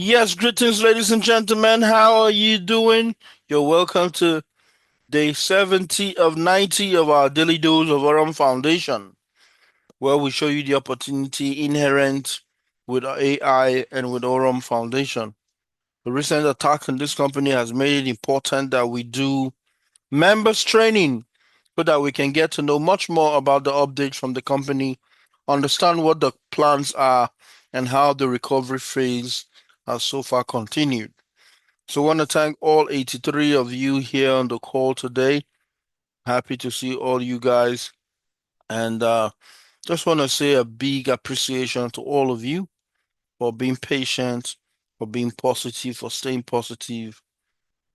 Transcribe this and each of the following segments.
Yes, greetings, ladies and gentlemen. How are you doing? You're welcome to day 70 of 90 of our daily dose of Aurum Foundation, where we show you the opportunity inherent with AI and with Aurum Foundation. The recent attack on this company has made it important that we do members training so that we can get to know much more about the updates from the company, understand what the plans are, and how the recovery phase has so far continued. So I want to thank all 83 of you here on the call today. Happy to see all you guys. And just want to say a big appreciation to all of you for being patient, for being positive, for staying positive,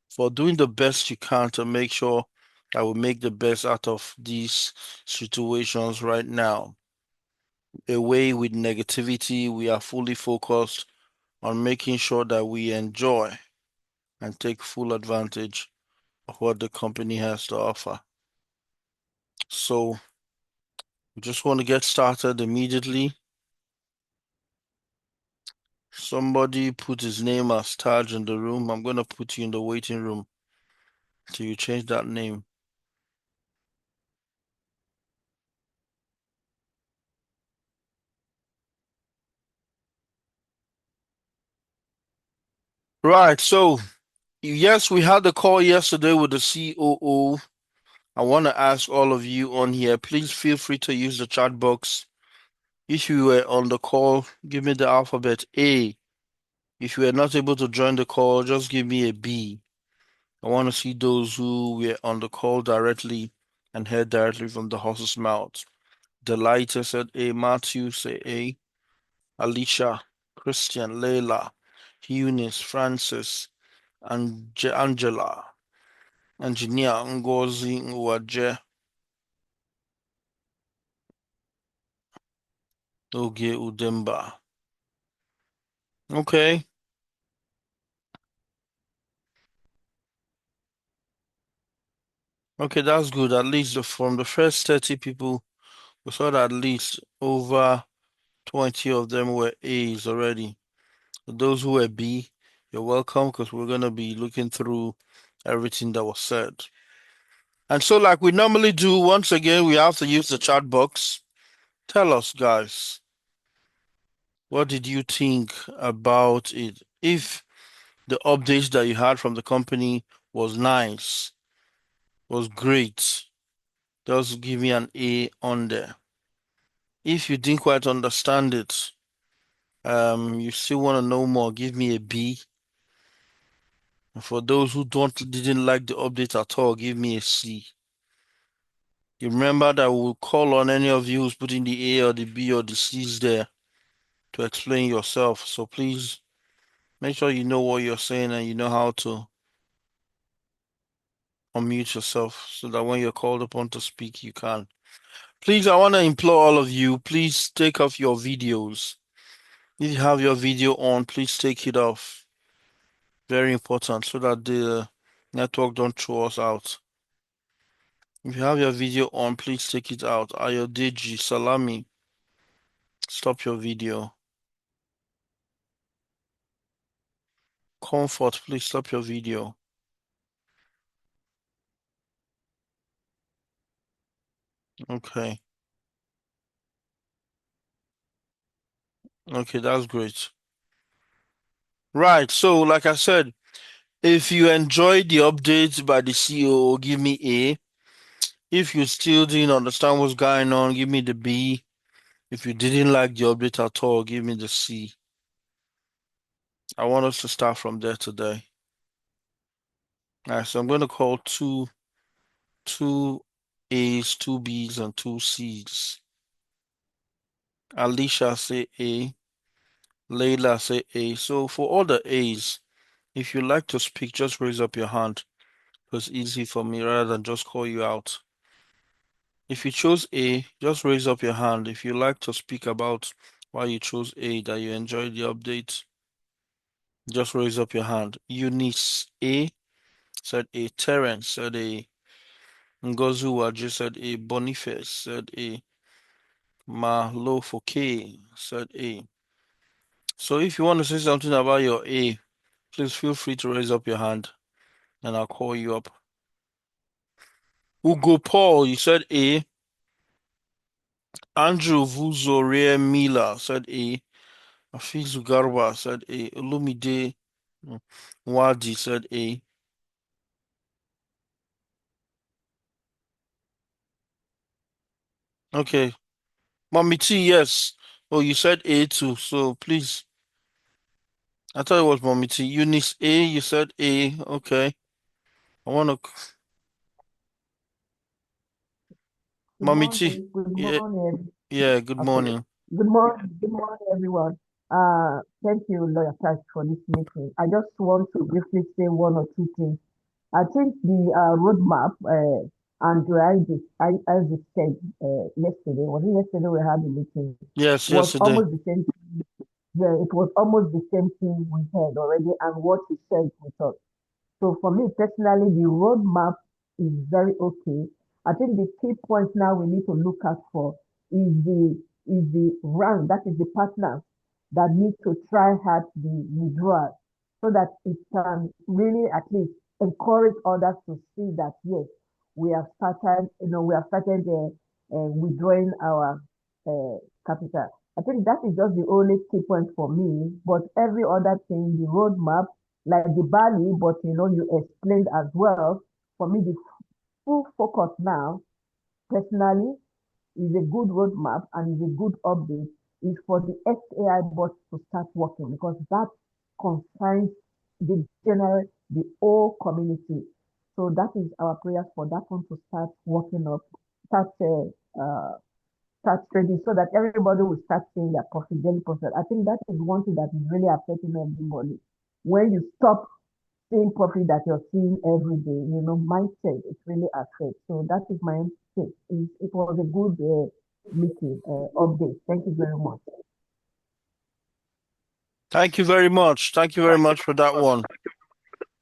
for doing the best you can to make sure that we make the best out of these situations right now. Away with negativity, we are fully focused on making sure that we enjoy and take full advantage of what the company has to offer. So we just want to get started immediately. Somebody put his name as Taj in the room. I'm going to put you in the waiting room till you change that name. Right. So, yes, we had the call yesterday with the COO. I want to ask all of you on here, please feel free to use the chat box. If you were on the call, give me the alphabet A. If you were not able to join the call, just give me a B. I want to see those who were on the call directly and heard directly from the horse's mouth. Delighter said A. Matthew said A. Alicia, Christian, Leila, Eunice, Francis, Angela, Engineer Ngozi Nwaje, Oge Udemba. Okay, okay, that's good. At least from the first 30 people, we saw that at least over 20 of them were A's already. Those who were B, you're welcome because we're going to be looking through everything that was said. And so, like we normally do, once again, we have to use the chat box. Tell us, guys, what did you think about it? If the updates that you had from the company was nice, was great, just give me an A on there. If you didn't quite understand it, you still want to know more, give me a B. For those who didn't like the update at all, give me a C. You remember that we'll call on any of you who's putting the A or the B or the C's there to explain yourself. So please make sure you know what you're saying and you know how to unmute yourself so that when you're called upon to speak, you can. Please, I want to implore all of you, please take off your videos. If you have your video on, please take it off. Very important so that the network don't throw us out. If you have your video on, please take it out. Ayodeji, Salami, stop your video. Comfort, please stop your video. Okay. Okay, that's great. Right. So, like I said, if you enjoyed the update by the CEO, give me A. If you still didn't understand what's going on, give me the B. If you didn't like the update at all, give me the C. I want us to start from there today. All right, so I'm going to call two A's, two B's, and two C's. Alicia say A. Layla say A. So for all the A's, if you like to speak, just raise up your hand. It's easy for me rather than just call you out. If you chose A, just raise up your hand. If you like to speak about why you chose A, that you enjoyed the update, just raise up your hand. Eunice A said A. Terence said A. Ngozu Waji said A. Boniface said A. Malofoke said A. So if you want to say something about your A, please feel free to raise up your hand and I'll call you up. Ugo Paul, you said A. Andrew Vuzorie Mila said A. Afizu Garba said A. Olumide Wadi said A. Okay. Mommy T, yes. Oh, you said A too, so please. I thought it was Mommy T. Eunice A, you said A. Okay. I want to. Good Mommy T. morning. Good Yeah, morning. yeah, good Okay. morning. Good morning. Good morning, everyone. Thank you, Lawyer Tash, for this meeting. I just want to briefly say one or two things. I think the roadmap, Andrew Isaac said yesterday, was it yesterday we had the meeting, Yes, was yesterday. almost the same. Yeah, it was almost the same thing we heard already, and what he said with us. So for me personally, the roadmap is very okay. I think the key point now we need to look at for is the rank, that is the partners that need to try hard the withdrawal so that it can really at least encourage others to see that yes, we have started withdrawing our uh, capital. I think that is just the only key point for me. But every other thing, the roadmap like the Bali, but you explained as well. For me, the full focus now, personally, is a good roadmap and is a good update, is for the SAI bots to start working because that concerns the whole community. So that is our prayers for that one to start working up, start start trading so that everybody will start seeing their profit, daily profit. I think that is one thing that is really affecting everybody. When you stop same profit that you're seeing every day, mindset, it really affects. So that is my take. It was a good meeting, update. Thank you very much. Thank you very much. Thank you very much for that one.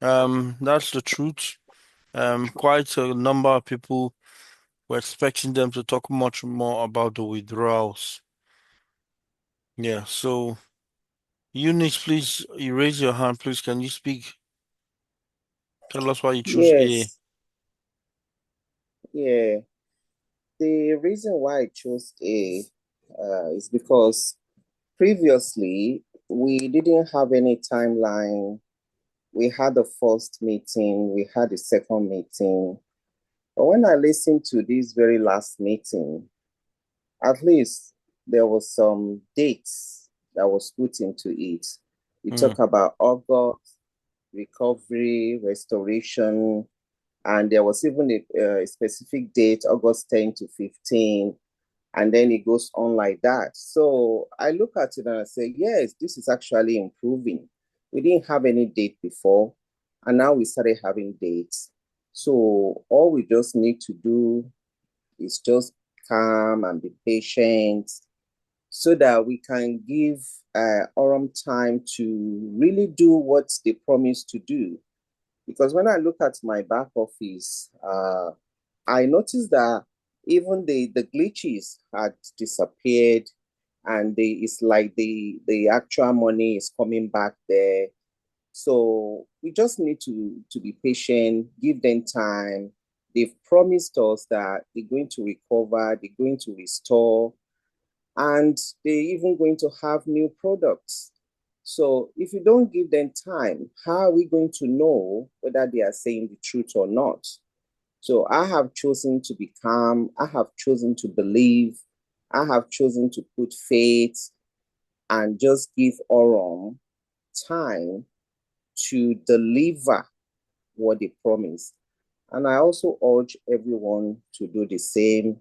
That's the truth. Quite a number of people were expecting them to talk much more about the withdrawals. Yeah, so Eunice, please, you raise your hand, please. Can you speak? Tell us why you choose A. Yes, yeah. The reason why I chose A is because previously we didn't have any timeline. We had the first meeting, we had the second meeting. But when I listened to this very last meeting, at least there was some dates that was put into it. We Mm. talk about August, recovery, restoration, and there was even a specific date, August 10 to 15, and then it goes on like that. So I look at it and I say, yes, this is actually improving. We didn't have any date before, and now we started having dates. So all we just need to do is just calm and be patient so that we can give Aurum time to really do what they promised to do. Because when I look at my back office, I noticed that even the glitches had disappeared, and it's like the actual money is coming back there. So we just need to be patient, give them time. They've promised us that they're going to recover, they're going to restore, and they're even going to have new products. So if you don't give them time, how are we going to know whether they are saying the truth or not? So I have chosen to be calm. I have chosen to believe. I have chosen to put faith and just give Aurum time to deliver what they promised. And I also urge everyone to do the same.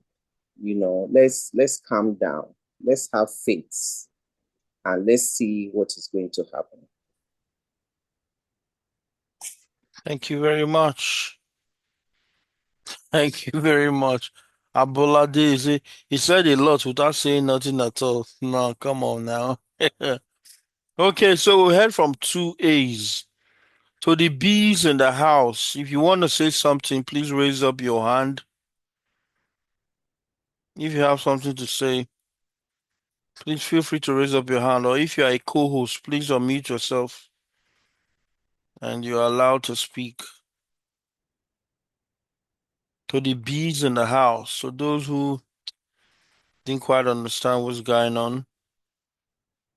Let's calm down. Let's have faith and let's see what is going to happen. Thank you very much. Thank you very much. Abolade, he said a lot without saying nothing at all. No, come on now. Okay, so we heard from two A's. So the B's in the house. If you want to say something, please raise up your hand. If you have something to say. Please feel free to raise up your hand, or if you are a co-host, please unmute yourself and you're allowed to speak. To the bees in the house, so those who didn't quite understand what's going on,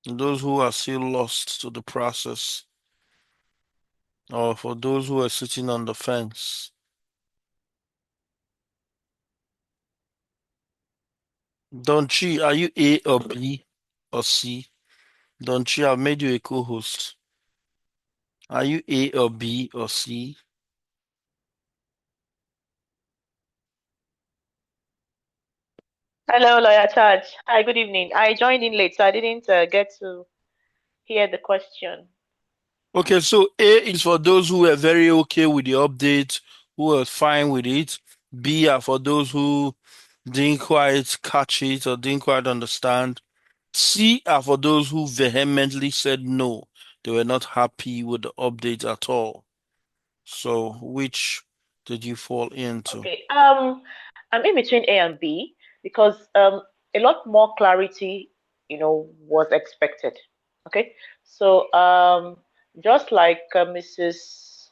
and those who are still lost to the process, or for those who are sitting on the fence. Don't Chi, are you A or B or C? Don't Chi, I've made you a co-host. Are you A or B or C? Hello, Lawyer Charge. Hi, good evening. I joined in late, so I didn't get to hear the question. Okay, so A is for those who are very okay with the update, who are fine with it. B are for those who didn't quite catch it or didn't quite understand. C are for those who vehemently said no, they were not happy with the update at all. So, which did you fall into? Okay. I'm in between A and B because a lot more clarity, was expected. Okay. So just like Mrs.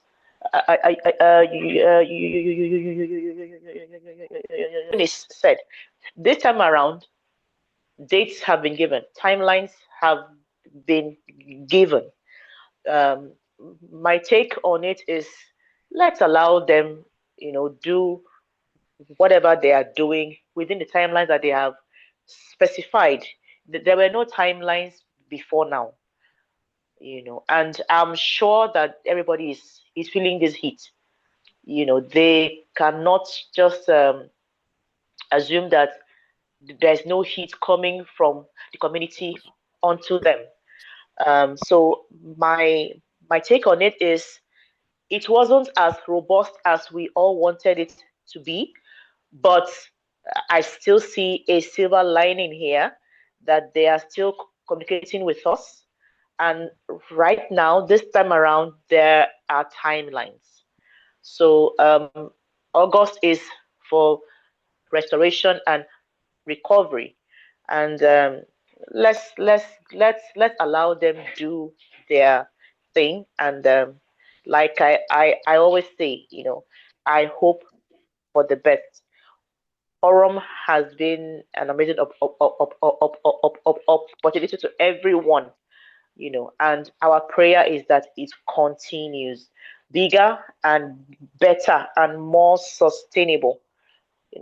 Eunice said, this time around, dates have been given, timelines have been given. um, my take on it is let's allow them, do whatever they are doing within the timelines that they have specified. There were no timelines before now, and I'm sure that everybody is feeling this heat. They cannot just assume that there's no heat coming from the community onto them. So my take on it is it wasn't as robust as we all wanted it to be, but I still see a silver lining here that they are still communicating with us. And right now, this time around, there are timelines. So August is for restoration and recovery, and let's allow them do their thing. And like I always say, I hope for the best. Aurum has been an amazing opportunity to everyone, and our prayer is that it continues bigger and better and more sustainable.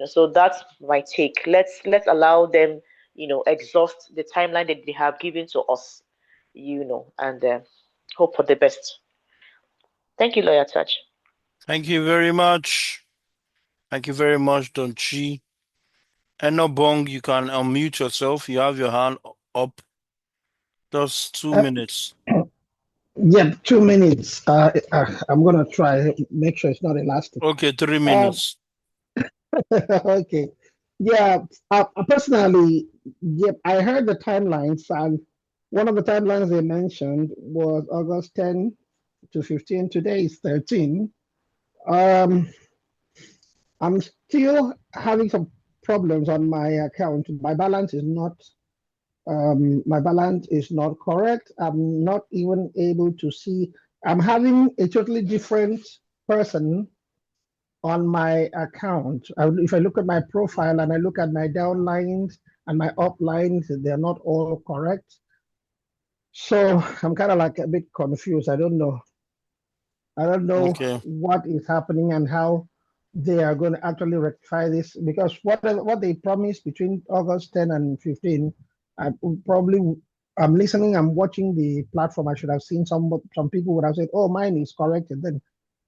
So that's my take. Let's allow them, exhaust the timeline that they have given to us, and hope for the best. Thank you, Lawyer Touch. Thank you very much. Thank you very much, Don Chi. Enobong, you can unmute yourself. You have your hand up. Just two Uh, minutes. yeah, 2 minutes. I'm gonna try make sure it's not elastic. Okay, three Uh, minutes. okay. Yeah. Personally, yep. I heard the timelines, and one of the timelines they mentioned was August 10 to 15. Today is 13. Um, I'm still having some problems on my account. My balance is not correct. I'm not even able to see. I'm having a totally different person on my account. If I look at my profile and I look at my downlines and my uplines, they're not all correct. So I'm kind of like a bit confused. I don't know. I don't know Okay. what is happening and how they are going to actually rectify this because what they promised between August 10 and 15, I probably I'm listening, I'm watching the platform. I should have seen some people would have said, "Oh, mine is corrected." Then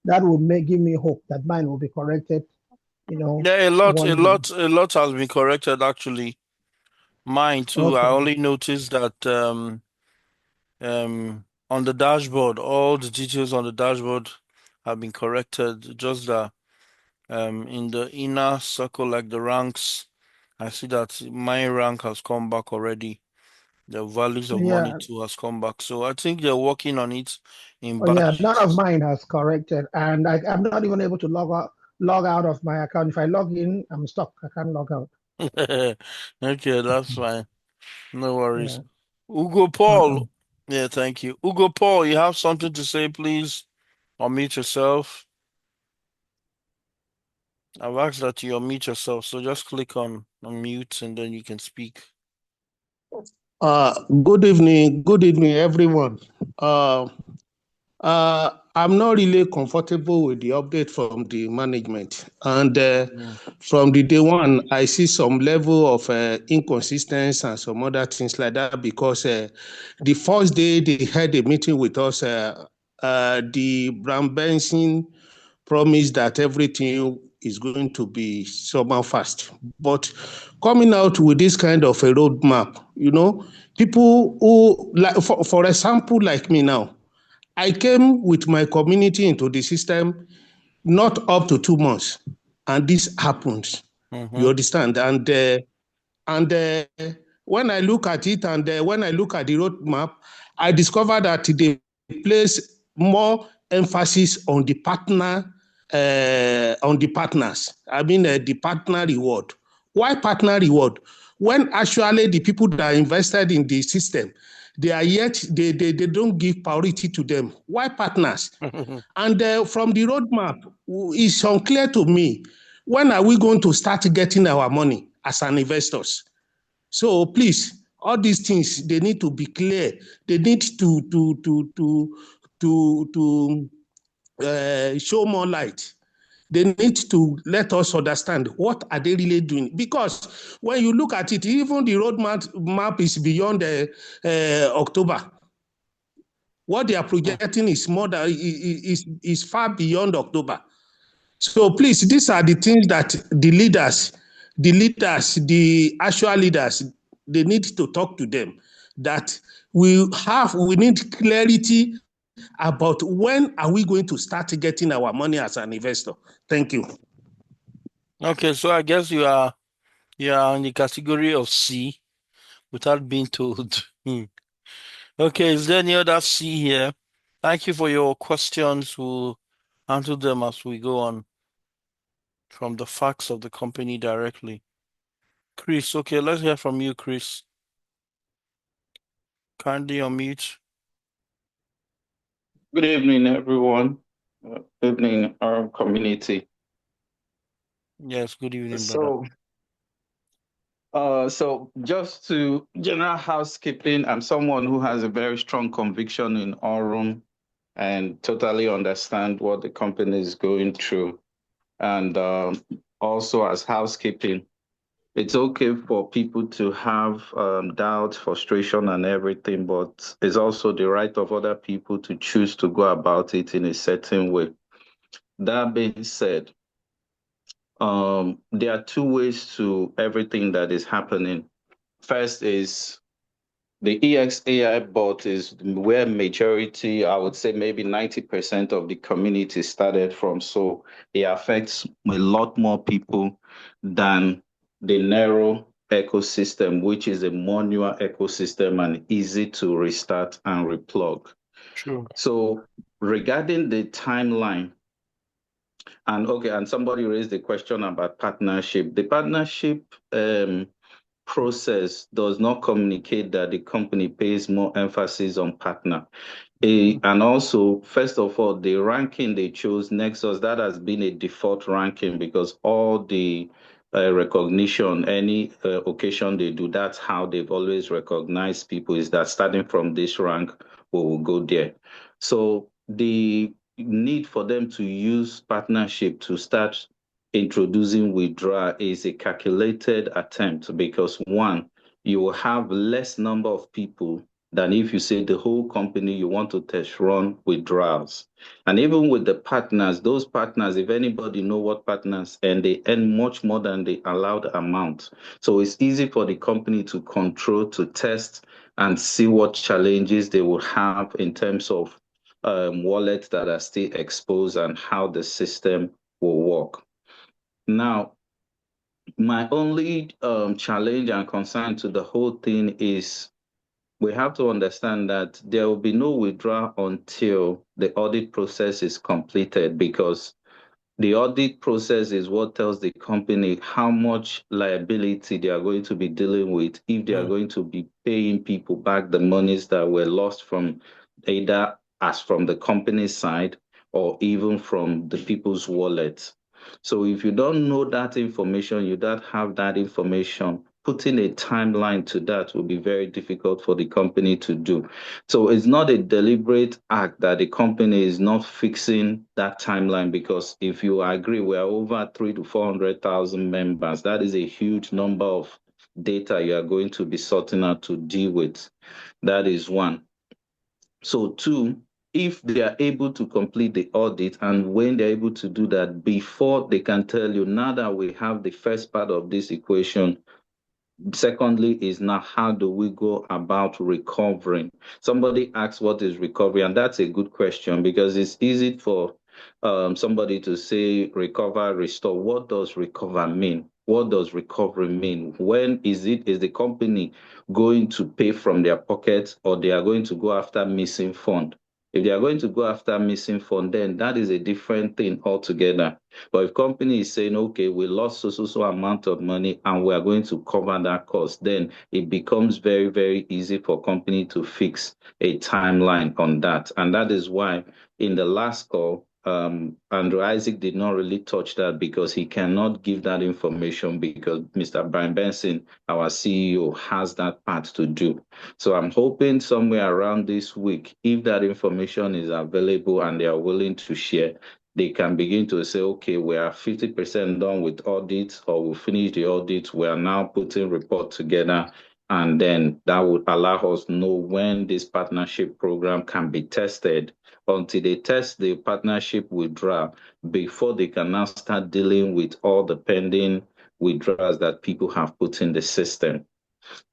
that would give me hope that mine will be corrected, Yeah, a lot, a one day. lot, a lot has been corrected actually. Mine too. I Okay. only noticed that on the dashboard, all the details on the dashboard have been corrected. Just that in the inner circle, like the ranks, I see that my rank has come back already. The values of money Yeah. too has come back. So I think they're working on it in Oh, yeah. None of batches. mine has corrected, and I'm not even able to log out of my account. If I log in, I'm stuck. I can't log out. Okay, that's fine. No worries. Yeah. Ugo Paul. Welcome. Yeah, thank you. Ugo Paul, you have something to say, please? Unmute yourself. I've asked that you unmute yourself, so just click on unmute and then you can speak. Good evening, everyone. Uh, I'm not really comfortable with the update from the management, and from the day one, I see some level of inconsistency and some other things like that. Because the first day they had a meeting with us, the Brown Benson promised that everything is going to be somehow fast. But coming out with this kind of a roadmap, people who, like, for example, like me now, I came with my community into the system not up to 2 months, and this happens. You understand? And when I look at it, and when I look at the roadmap, I discover that they place more emphasis on the partners. I mean, the partner reward. Why partner reward? When actually the people that are invested in the system, they are yet they don't give priority to them. Why partners? And from the roadmap, it's unclear to me, when are we going to start getting our money as an investors? So please, all these things, they need to be clear. They need to show more light. They need to let us understand what are they really doing. Because when you look at it, even the roadmap is beyond October. What they are projecting is more than is far beyond October. So please, these are the things that the actual leaders, they need to talk to them. That we need clarity about when are we going to start getting our money as an investor. Thank you. Okay, so I guess you are in the category of C without being told. Okay, is there any other C here? Thank you for your questions. We'll answer them as we go on from the facts of the company directly. Chris, okay, let's hear from you, Chris. Kindly unmute. Good evening, everyone. Good evening, our community. Yes, good evening, brother. So just to general housekeeping, I'm someone who has a very strong conviction in Aurum and totally understand what the company is going through. And also as housekeeping, it's okay for people to have doubts, frustration, and everything, but it's also the right of other people to choose to go about it in a certain way. That being said, there are two ways to everything that is happening. First is the EXAI bot is where majority, I would say maybe 90% of the community started from. So it affects a lot more people than the narrow ecosystem, which is a manual ecosystem and easy to restart and replug. True. So regarding the timeline, and somebody raised the question about partnership. The partnership process does not communicate that the company pays more emphasis on partner. And also, first of all, the ranking they chose, Nexus, that has been a default ranking because all the recognition, any occasion they do, that's how they've always recognized people, is that starting from this rank, we will go there. So the need for them to use partnership to start introducing withdrawal is a calculated attempt because one, you will have less number of people than if you say the whole company you want to test run withdrawals. And even with the partners, those partners, if anybody know what partners and they earn much more than the allowed amount. So it's easy for the company to control, to test and see what challenges they will have in terms of wallets that are still exposed and how the system will work. Now, my only challenge and concern to the whole thing is we have to understand that there will be no withdrawal until the audit process is completed because The audit process is what tells the company how much liability they are going to be dealing with if they are going to be paying people back the monies that were lost from either as from the company side or even from the people's wallets. So if you don't know that information, you don't have that information, putting a timeline to that will be very difficult for the company to do. So it's not a deliberate act that the company is not fixing that timeline, because if you agree, we are over 300,000 to 400,000 members. That is a huge number of data you are going to be sorting out to deal with. That is one. So two, if they are able to complete the audit, and when they're able to do that, before they can tell you, now that we have the first part of this equation, secondly is now how do we go about recovering? Somebody asks what is recovery, and that's a good question, because it's easy for somebody to say recover, restore. What does recover mean? What does recovery mean? When is the company going to pay from their pocket, or they are going to go after missing fund? If they are going to go after missing fund, then that is a different thing altogether. But if company is saying, okay, we lost so amount of money and we are going to cover that cost, then it becomes very, very easy for company to fix a timeline on that. And that is why in the last call, Andrew Isaac did not really touch that, because he cannot give that information, because Mr. Brian Benson, our CEO, has that part to do. So I'm hoping somewhere around this week, if that information is available and they are willing to share, they can begin to say, okay, we are 50% done with audits, or we finish the audit. We are now putting report together. And then that would allow us know when this partnership program can be tested. Until they test the partnership withdrawal, before they can now start dealing with all the pending withdrawals that people have put in the system.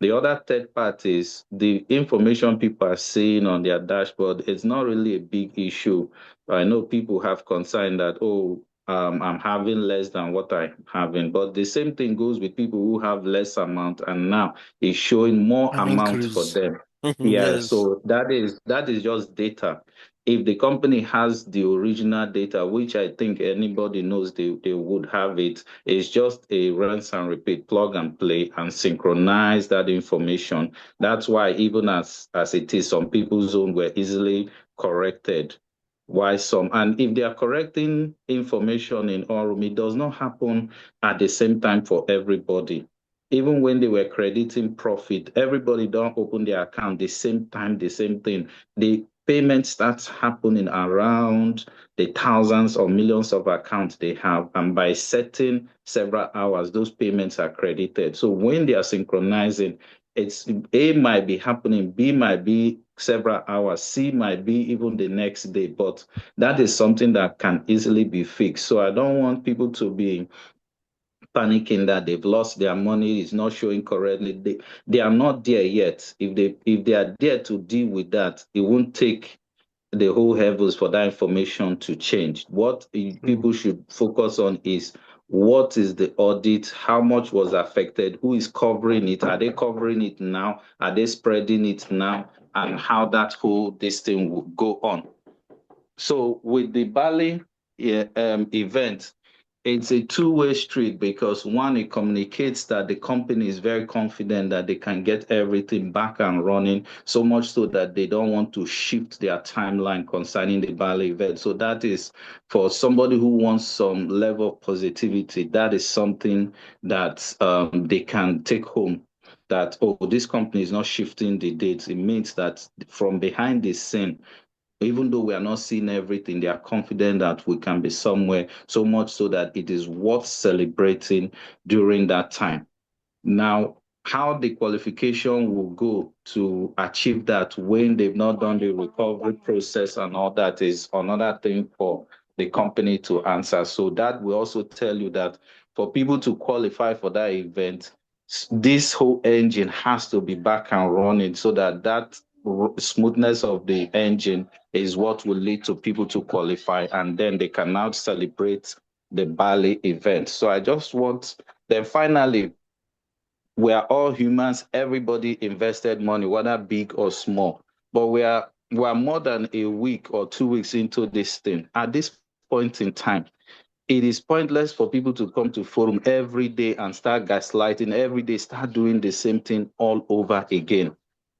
The other third part is the information people are seeing on their dashboard. It's not really a big issue. I know people have concern that, oh, I'm having less than what I'm having. But the same thing goes with people who have less amount and now it's showing more An amount for increase. them. Yeah, Yes. so that is just data. If the company has the original data, which I think anybody knows they would have it, it's just a rinse and repeat, plug and play, and synchronize that information. That's why even as it is, some people's own were easily corrected. Why some, and if they are correcting information in Aurum, it does not happen at the same time for everybody. Even when they were crediting profit, everybody don't open their account the same time, the same thing. The payment starts happening around the thousands or millions of accounts they have, and by setting several hours, those payments are credited. So when they are synchronizing, it's A might be happening, B might be several hours, C might be even the next day, but that is something that can easily be fixed. So I don't want people to be panicking that they've lost their money, is not showing correctly. They are not there yet. If they are there to deal with that, it won't take the whole heavens for that information to change. What people should focus on is what is the audit, how much was affected, who is covering it, are they covering it now, are they spreading it now, and how that whole this thing will go on. So with the Bali event, it's a two-way street, because one, it communicates that the company is very confident that they can get everything back and running, so much so that they don't want to shift their timeline concerning the Bali event. So that is for somebody who wants some level of positivity. That is something that they can take home. That, oh, this company is not shifting the dates. It means that from behind the scene, even though we are not seeing everything, they are confident that we can be somewhere, so much so that it is worth celebrating during that time. Now, how the qualification will go to achieve that when they've not done the recovery process and all that is another thing for the company to answer. So that will also tell you that for people to qualify for that event, this whole engine has to be back and running, so that smoothness of the engine is what will lead to people to qualify, and then they can now celebrate the Bali event. So I just want, then finally, we are all humans. Everybody invested money, whether big or small. But we are more than a week or 2 weeks into this thing. At this point in time, it is pointless for people to come to forum every day and start gaslighting every day, start doing the same thing all over again.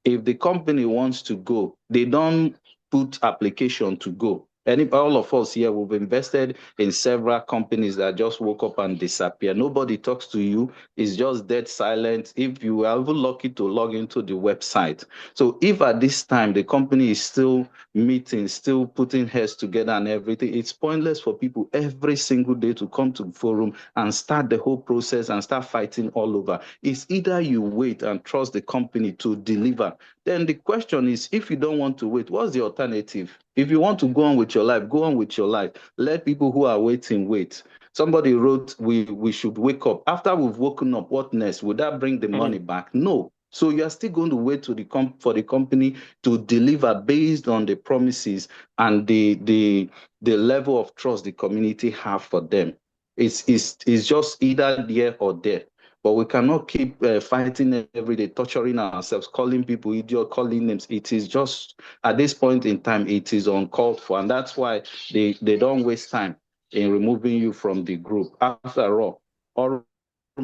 If the company wants to go, they don't put application to go. All of us here, we've invested in several companies that just woke up and disappear. Nobody talks to you. It's just dead silent. If you are even lucky to log into the website. So if at this time the company is still meeting, still putting heads together and everything, it's pointless for people every single day to come to the forum and start the whole process and start fighting all over. It's either you wait and trust the company to deliver. Then the question is, if you don't want to wait, what's the alternative? If you want to go on with your life, go on with your life. Let people who are waiting wait. Somebody wrote, we should wake up. After we've woken up, what next? Would that bring the money back? No. So you are still going to wait to for the company to deliver based on the promises and the level of trust the community have for them. It's just either there or there. But we cannot keep fighting every day, torturing ourselves, calling people idiot, calling names. It is just, at this point in time, it is uncalled for. And that's why they don't waste time in removing you from the group. After all, Aurum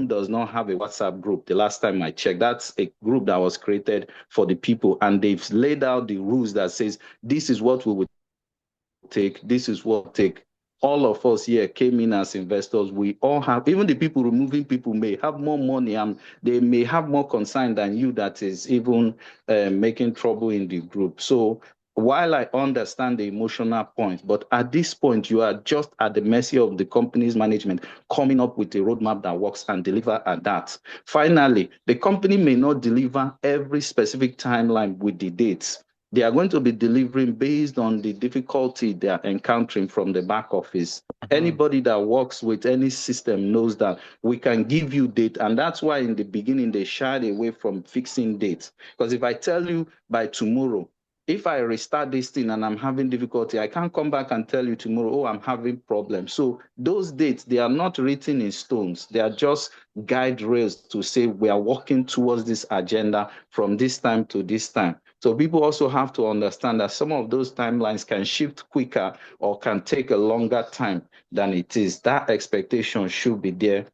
does not have a WhatsApp group. The last time I checked, that's a group that was created for the people. And they've laid out the rules that says, this is what we would take, this is what take. All of us here came in as investors. We all have, even the people removing people may have more money and they may have more concern than you that is even making trouble in the group. So while I understand the emotional point, but at this point, you are just at the mercy of the company's management coming up with a roadmap that works and deliver at that. Finally, the company may not deliver every specific timeline with the dates. They are going to be delivering based on the difficulty they are encountering from the back office. Anybody that works with any system knows that we can give you date. And that's why in the beginning, they shied away from fixing dates. Because if I tell you by tomorrow, if I restart this thing and I'm having difficulty, I can't come back and tell you tomorrow, oh, I'm having problems. So those dates, they are not written in stones. They are just guide rails to say we are working towards this agenda from this time to this time. So people also have to understand that some of those timelines can shift quicker or can take a longer time than it is. That expectation should be there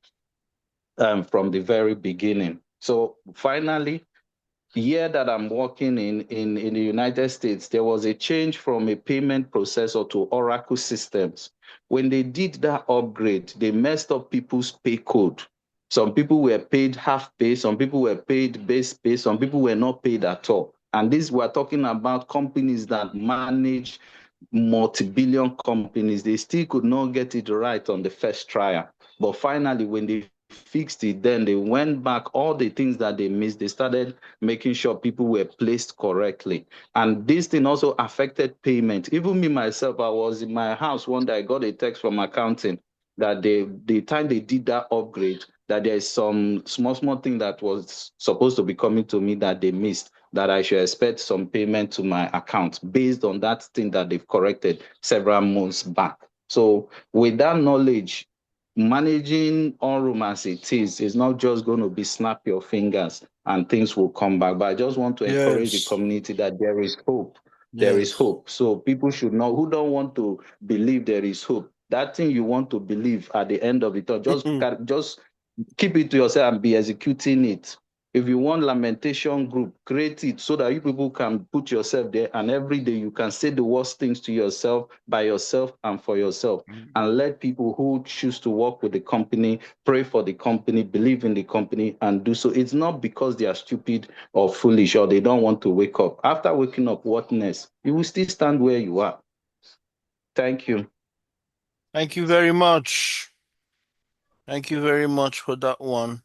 from the very beginning. So finally, year that I'm working in the United States, there was a change from a payment processor to Oracle systems. When they did that upgrade, they messed up people's pay code. Some people were paid half pay, some people were paid base pay, some people were not paid at all. And this, we're talking about companies that manage multi-billion companies. They still could not get it right on the first trial. But finally, when they fixed it, then they went back, all the things that they missed, they started making sure people were placed correctly. And this thing also affected payment. Even me, myself, I was in my house one day, I got a text from accounting that the time they did that upgrade, that there's some small thing that was supposed to be coming to me that they missed, that I should expect some payment to my account based on that thing that they've corrected several months back. So with that knowledge, managing Aurum as it is not just going to be snap your fingers and things will come back. But I just want to encourage the Yes. community that there is hope. There is Yes. hope. So people should know, who don't want to believe there is hope. That thing you want to believe at the end of it, just keep it to yourself and be executing it. If you want lamentation group, create it so that you people can put yourself there, and every day you can say the worst things to yourself, by yourself and for yourself, and let people who choose to work with the company pray for the company, believe in the company, and do so. It's not because they are stupid or foolish or they don't want to wake up. After waking up, what next? You will still stand where you are. Thank you. Thank you very much. Thank you very much for that one.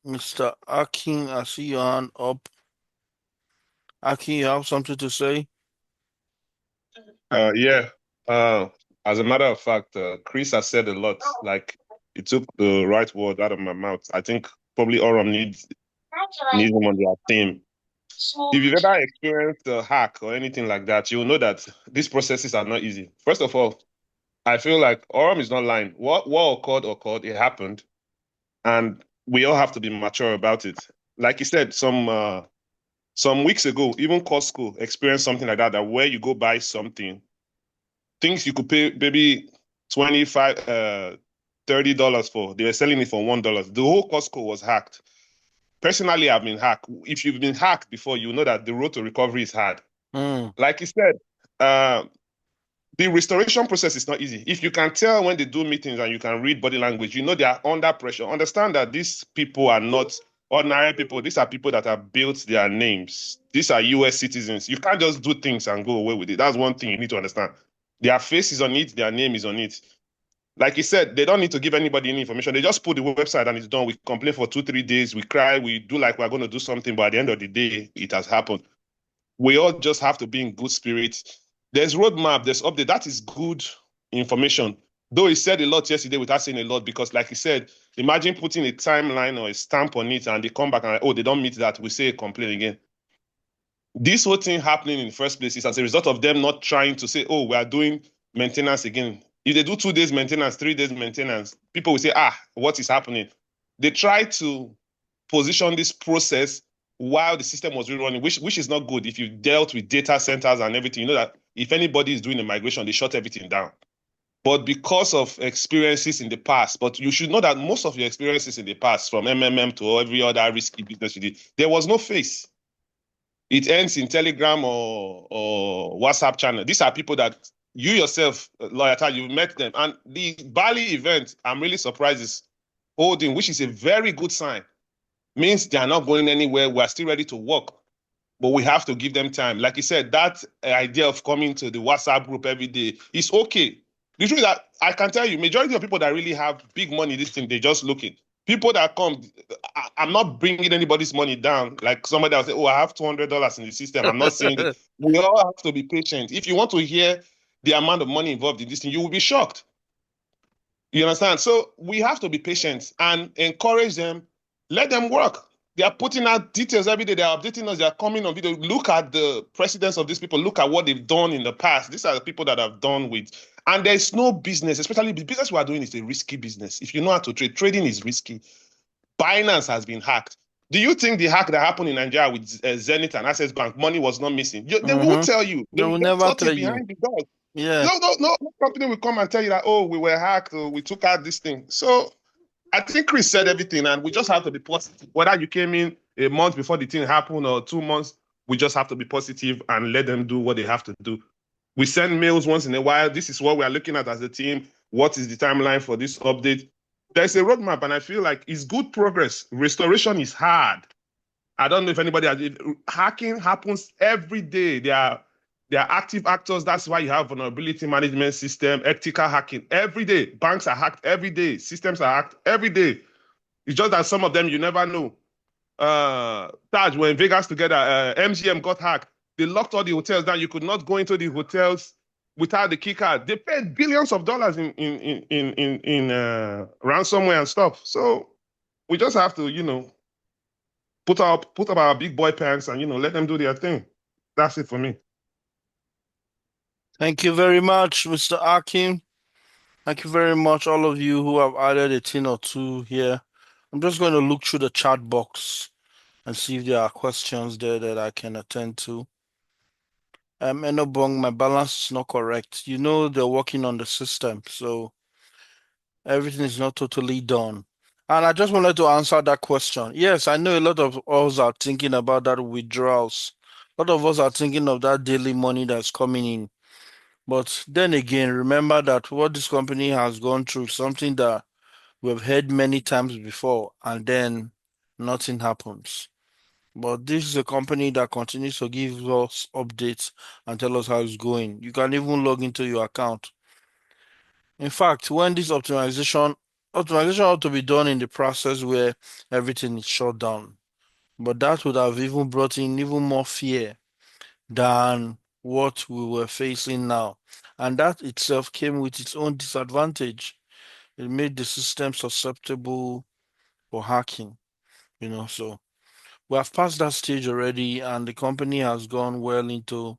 Mr. Akin, I see your hand up. Akin, you have something to say? Yeah. Uh, as a matter of fact, Chris has said a lot. Like, he took the right word out of my mouth. I think probably Aurum needs him on their team. If you've ever experienced a hack or anything like that, you'll know that these processes are not easy. First of all, I feel like Aurum is not lying. What occurred, it happened, and we all have to be mature about it. Like you said, some weeks ago, even Costco experienced something like that, that where you go buy something, things you could pay maybe 25 $30 for. They were selling it for $1. The whole Costco was hacked. Personally, I've been hacked. If you've been hacked before, you know that the road to recovery is hard. Like you said, uh, the restoration process is not easy. If you can tell when they do meetings and you can read body language, you know they are under pressure. Understand that these people are not ordinary people. These are people that have built their names. These are US citizens. You can't just do things and go away with it. That's one thing you need to understand. Their face is on it, their name is on it. Like you said, they don't need to give anybody any information. They just put the website and it's done. We complain for 2, 3 days. We cry. We do like we're going to do something. But at the end of the day, it has happened. We all just have to be in good spirits. There's roadmap, there's update. That is good information. Though he said a lot yesterday without saying a lot, because like he said, imagine putting a timeline or a stamp on it and they come back and, oh, they don't meet that. We say a complaint again. This whole thing happening in the first place is as a result of them not trying to say, oh, we are doing maintenance again. If they do 2 days maintenance, 3 days maintenance, people will say, what is happening? They try to position this process while the system was rerunning, which is not good. If you dealt with data centers and everything, you know that if anybody is doing a migration, they shut everything down. But because of experiences in the past, but you should know that most of your experiences in the past, from MMM to every other risky business you did, there was no face. It ends in Telegram or WhatsApp channel. These are people that you yourself, Lawyer Tal, you met them. And the Bali event, I'm really surprised, is holding, which is a very good sign. Means they are not going anywhere. We're still ready to work. But we have to give them time. Like you said, that idea of coming to the WhatsApp group every day is okay. The truth is that I can tell you, majority of people that really have big money, this thing, they're just looking. People that come, I'm not bringing anybody's money down. Like somebody will say, oh, I have $200 in the system. I'm not saying that. We all have to be patient. If you want to hear the amount of money involved in this thing, you will be shocked. You understand? So we have to be patient and encourage them. Let them work. They are putting out details every day. They are updating us. They are coming on video. Look at the precedents of these people. Look at what they've done in the past. These are the people that have done with. And there's no business, especially the business we are doing is a risky business. If you know how to trade, trading is risky. Binance has been hacked. Do you think the hack that happened in Nigeria with Zenith and Access Bank, money was not missing? They will tell you. They will never got tell it you. behind the doors. Yeah. No company will come and tell you that, oh, we were hacked or we took out this thing. So I think Chris said everything, and we just have to be positive. Whether you came in a month before the thing happened or 2 months, we just have to be positive and let them do what they have to do. We send mails once in a while. This is what we are looking at as a team. What is the timeline for this update? There's a roadmap, and I feel like it's good progress. Restoration is hard. I don't know if anybody has it. Hacking happens every day. They are active actors. That's why you have vulnerability management system, ethical hacking every day. Banks are hacked every day. Systems are hacked every day. It's just that some of them you never know. Taj, we're in Vegas together. MGM got hacked. They locked all the hotels down. You could not go into the hotels without the key card. They paid billions of dollars in ransomware and stuff. So we just have to, put up our big boy pants and let them do their thing. That's it for me. Thank you very much, Mr. Akim. Thank you very much, all of you who have added a thing or two here. I'm just going to look through the chat box and see if there are questions there that I can attend to. Enobong, my balance is not correct. They're working on the system, so everything is not totally done. And I just wanted to answer that question. Yes, I know a lot of us are thinking about that withdrawals. A lot of us are thinking of that daily money that's coming in. But then again, remember that what this company has gone through is something that we've heard many times before, and then nothing happens. But this is a company that continues to give us updates and tell us how it's going. You can even log into your account. In fact, when this optimization ought to be done in the process where everything is shut down. But that would have even brought in even more fear than what we were facing now. And that itself came with its own disadvantage. It made the system susceptible for hacking, so we have passed that stage already, and the company has gone well into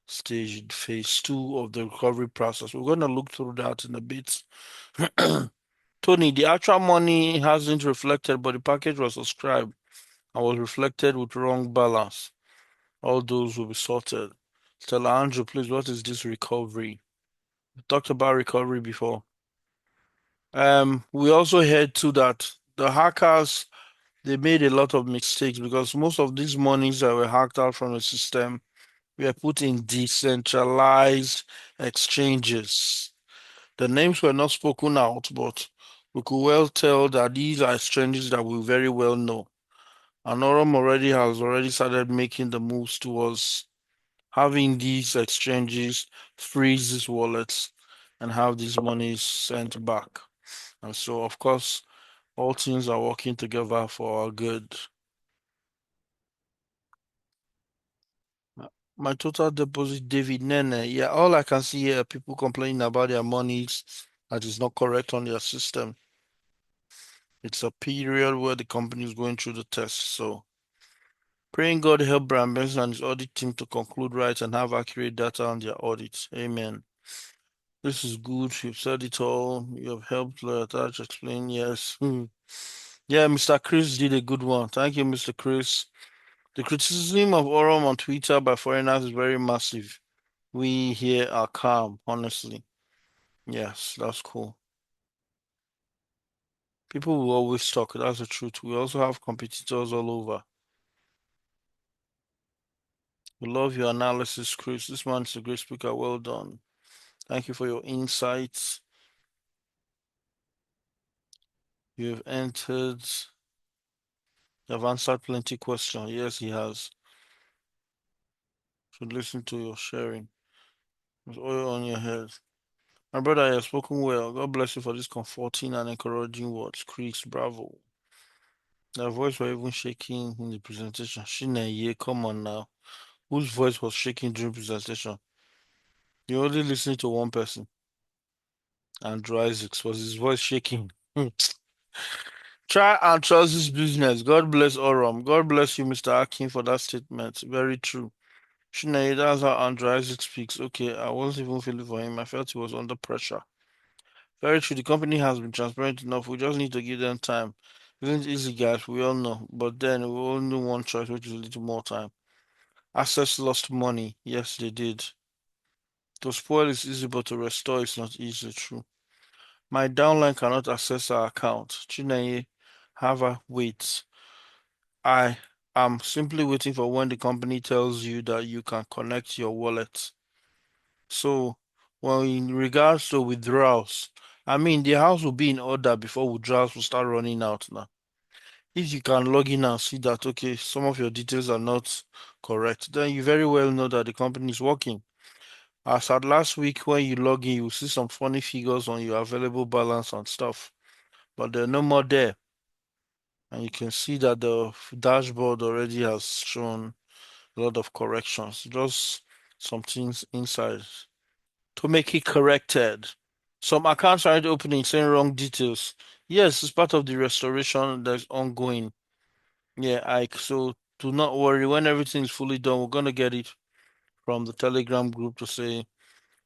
phase 2 of the recovery process. We're going to look through that in a bit. Tony, the actual money hasn't reflected, but the package was subscribed and was reflected with wrong balance. All those will be sorted. Stella Andrew, please, what is this recovery? We talked about recovery before. We also heard too that the hackers, they made a lot of mistakes because most of these monies that were hacked out from the system were put in decentralized exchanges. The names were not spoken out, but we could well tell that these are exchanges that we very well know. And Aurum has already started making the moves towards having these exchanges freeze these wallets and have these monies sent back. And so, of course, all things are working together for our good. My total deposit, David Nene. Yeah, all I can see here are people complaining about their monies that is not correct on their system. It's a period where the company is going through the test. So, praying God help Brian Benson and his audit team to conclude right and have accurate data on their audits. Amen. This is good. You've said it all. You have helped Touch explain. Yes. Yeah, Mr. Chris did a good one. Thank you, Mr. Chris. The criticism of Aurum on Twitter by foreigners is very massive. We here are calm, honestly. Yes, that's cool. People will always talk. That's the truth. We also have competitors all over. We love your analysis, Chris. This man is a great speaker. Well done. Thank you for your insights. You have entered. You have answered plenty questions. Yes, he has. Should listen to your sharing. There's oil on your head. My brother, you have spoken well. God bless you for this comforting and encouraging words. Chris, bravo. Your voice was even shaking in the presentation. Shine, come on now. Whose voice was shaking during presentation? You only listening to one person. Andrew Isaacs. Was his voice shaking? Try and trust this business. God bless Aurum. God bless you, Mr. Akin, for that statement. Very true. Shine, that's how Andrew Isaacs speaks. Okay, I wasn't even feeling for him. I felt he was under pressure. Very true. The company has been transparent enough. We just need to give them time. It isn't easy, guys. We all know. But then we only one choice, which is a little more time. Access lost money. Yes, they did. To spoil is easy, but to restore is not easy. True. My downline cannot access our account. Chineye, have a wait. I am simply waiting for when the company tells you that you can connect your wallet. So, well, in regards to withdrawals, I mean, the house will be in order before withdrawals will start running out now. If you can log in and see that, okay, some of your details are not correct, then you very well know that the company is working. As at last week, when you log in, you will see some funny figures on your available balance and stuff, but they're no more there. And you can see that the dashboard already has shown a lot of corrections, just some things inside to make it corrected. Some accounts aren't opening, saying wrong details. Yes, it's part of the restoration that's ongoing. Yeah, Ike. So do not worry. When everything is fully done, we're gonna get it from the Telegram group to say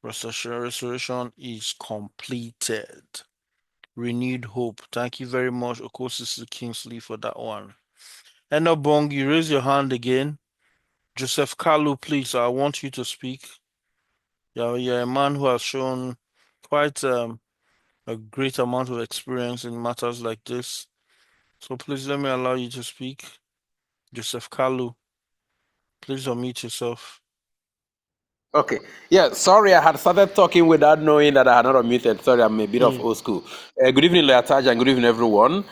restoration is completed. Renewed hope. Thank you very much, Okosisi Kingsley, for that one. Enobong, you raise your hand again. Joseph Kalu, please, I want you to speak. You're a man who has shown quite a great amount of experience in matters like this. So please let me allow you to speak. Joseph Kalu, please unmute yourself. Okay. Yeah, sorry, I had started talking without knowing that I had not unmuted. Sorry, I'm a bit of old school. Good evening, Leotaj, and good evening, everyone.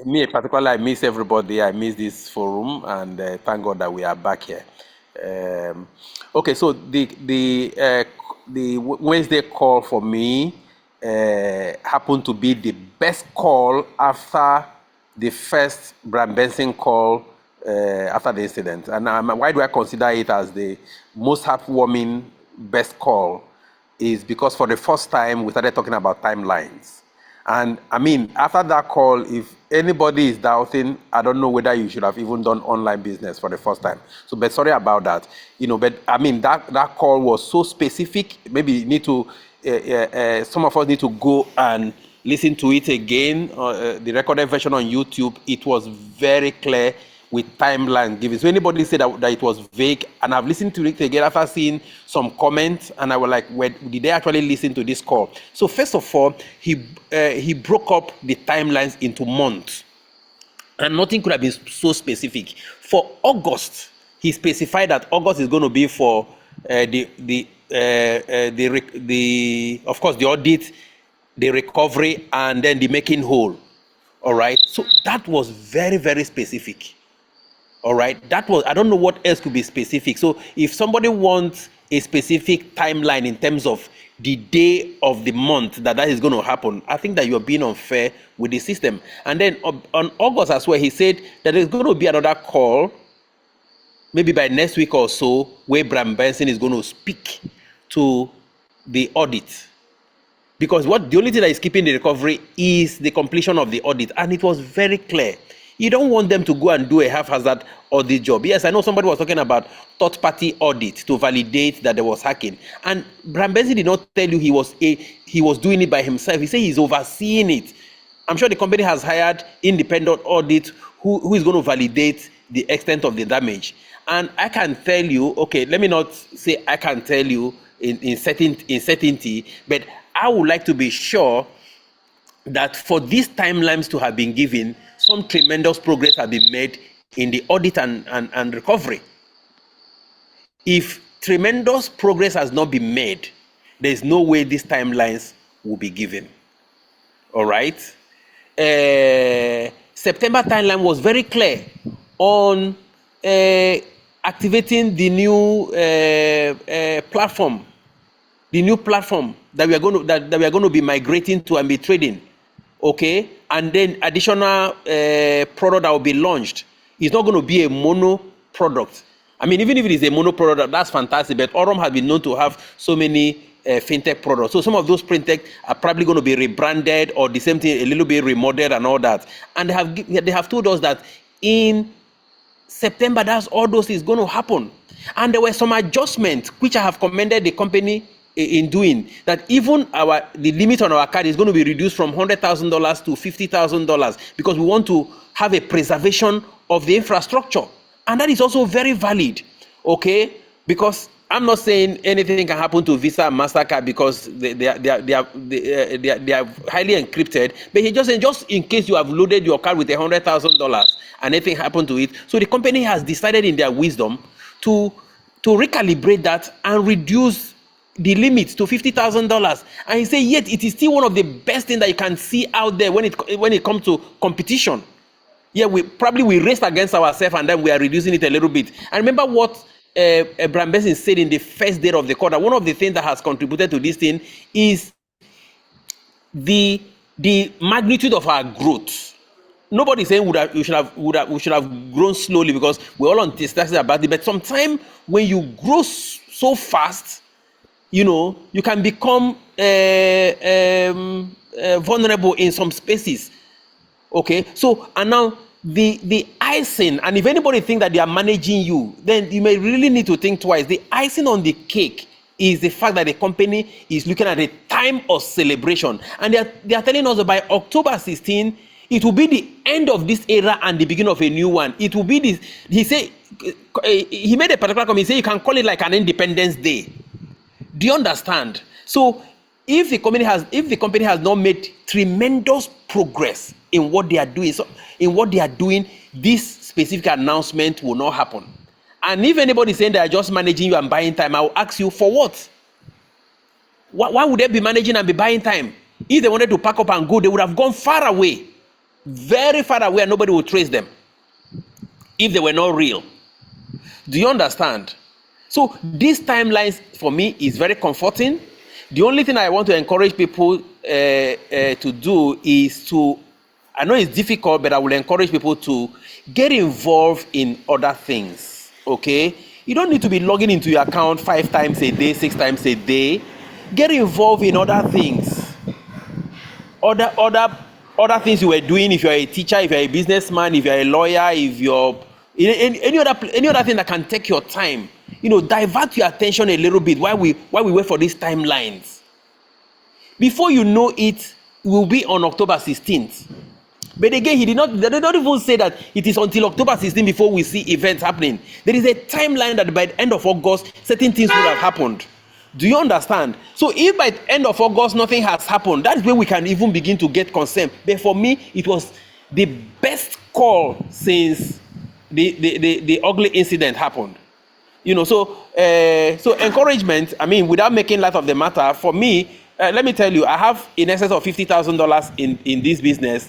Me particularly, I miss everybody. I miss this forum, and thank God that we are back here. Okay, so the Wednesday call for me happened to be the best call after the first Brian Benson call after the incident. And why do I consider it as the most heartwarming best call? Is because for the first time we started talking about timelines. And I mean, after that call, if anybody is doubting, I don't know whether you should have even done online business for the first time. So, but sorry about that. But I mean, that call was so specific. Maybe you need to, some of us need to go and listen to it again, the recorded version on YouTube. It was very clear with timeline given. So anybody said that it was vague, and I've listened to it again after seeing some comments, and I was like, where did they actually listen to this call? So first of all, he broke up the timelines into months, and nothing could have been so specific. For August, he specified that August is going to be for the of course the audit, the recovery, and then the making whole. All right, so that was very, very specific. All right, that was, I don't know what else could be specific. So if somebody wants a specific timeline in terms of the day of the month that is going to happen, I think that you're being unfair with the system. And then on August as well, he said that there's going to be another call, maybe by next week or so, where Bram Benson is going to speak to the audit. Because the only thing that is keeping the recovery is the completion of the audit. And it was very clear. You don't want them to go and do a haphazard audit job. Yes, I know somebody was talking about third-party audit to validate that there was hacking. And Bram Benson did not tell you he was doing it by himself. He said he's overseeing it. I'm sure the company has hired independent audit who is going to validate the extent of the damage. And I can tell you, okay, let me not say I can tell you in certainty, but I would like to be sure that for these timelines to have been given, some tremendous progress has been made in the audit and recovery. If tremendous progress has not been made, there's no way these timelines will be given. All right? September timeline was very clear on activating the new platform. The new platform that we are going to be migrating to and be trading, okay, and then additional product that will be launched. It's not going to be a mono product. I mean, even if it is a mono product, that's fantastic. But Aurum has been known to have so many fintech products. So some of those fintech are probably going to be rebranded or the same thing, a little bit remodeled and all that. And they have told us that in September, that's all those is going to happen. And there were some adjustments which I have commended the company in doing, that even the limit on our card is going to be reduced from $100,000 to $50,000 because we want to have a preservation of the infrastructure. And that is also very valid, okay? Because I'm not saying anything can happen to Visa and MasterCard because they are highly encrypted, but he just saying, just in case you have loaded your card with $100,000 and anything happened to it. So the company has decided in their wisdom to recalibrate that and reduce the limit to $50,000. And he said, yet it is still one of the best things that you can see out there when it comes to competition. Yeah, we raced against ourselves and then we are reducing it a little bit. And remember what Bram Benson said in the first day of the quarter. One of the things that has contributed to this thing is the magnitude of our growth. Nobody is saying we should have grown slowly because we're all on discussion about it. But sometimes when you grow so fast, you can become vulnerable in some spaces. Okay, so and now the icing, and if anybody think that they are managing you, then you may really need to think twice. The icing on the cake is the fact that the company is looking at a time of celebration, and they are telling us that by October 16, it will be the end of this era and the beginning of a new one. It will be this. He said he made a particular comment. He said you can call it like an Independence Day. Do you understand? So if the company has not made tremendous progress in what they are doing, this specific announcement will not happen. And if anybody is saying they are just managing you and buying time, I will ask you, for what? Why would they be managing and be buying time? If they wanted to pack up and go, they would have gone far away, very far away, and nobody would trace them if they were not real. Do you understand? So these timelines for me is very comforting. The only thing I want to encourage people to do is to, I know it's difficult, but I will encourage people to get involved in other things, okay? You don't need to be logging into your account 5 times a day, 6 times a day. Get involved in other things. Other things you were doing, if you're a teacher, if you're a businessman, if you're a lawyer, if you're any other thing that can take your time. Divert your attention a little bit while we wait for these timelines. Before you know it, we'll be on October 16th. But again, they did not even say that it is until October 16 before we see events happening. There is a timeline that by the end of August, certain things would have happened. Do you understand? So if by the end of August nothing has happened, that is where we can even begin to get concerned. But for me, it was the best call since the ugly incident happened. So encouragement, I mean, without making light of the matter, for me, let me tell you, I have in excess of $50,000 in this business.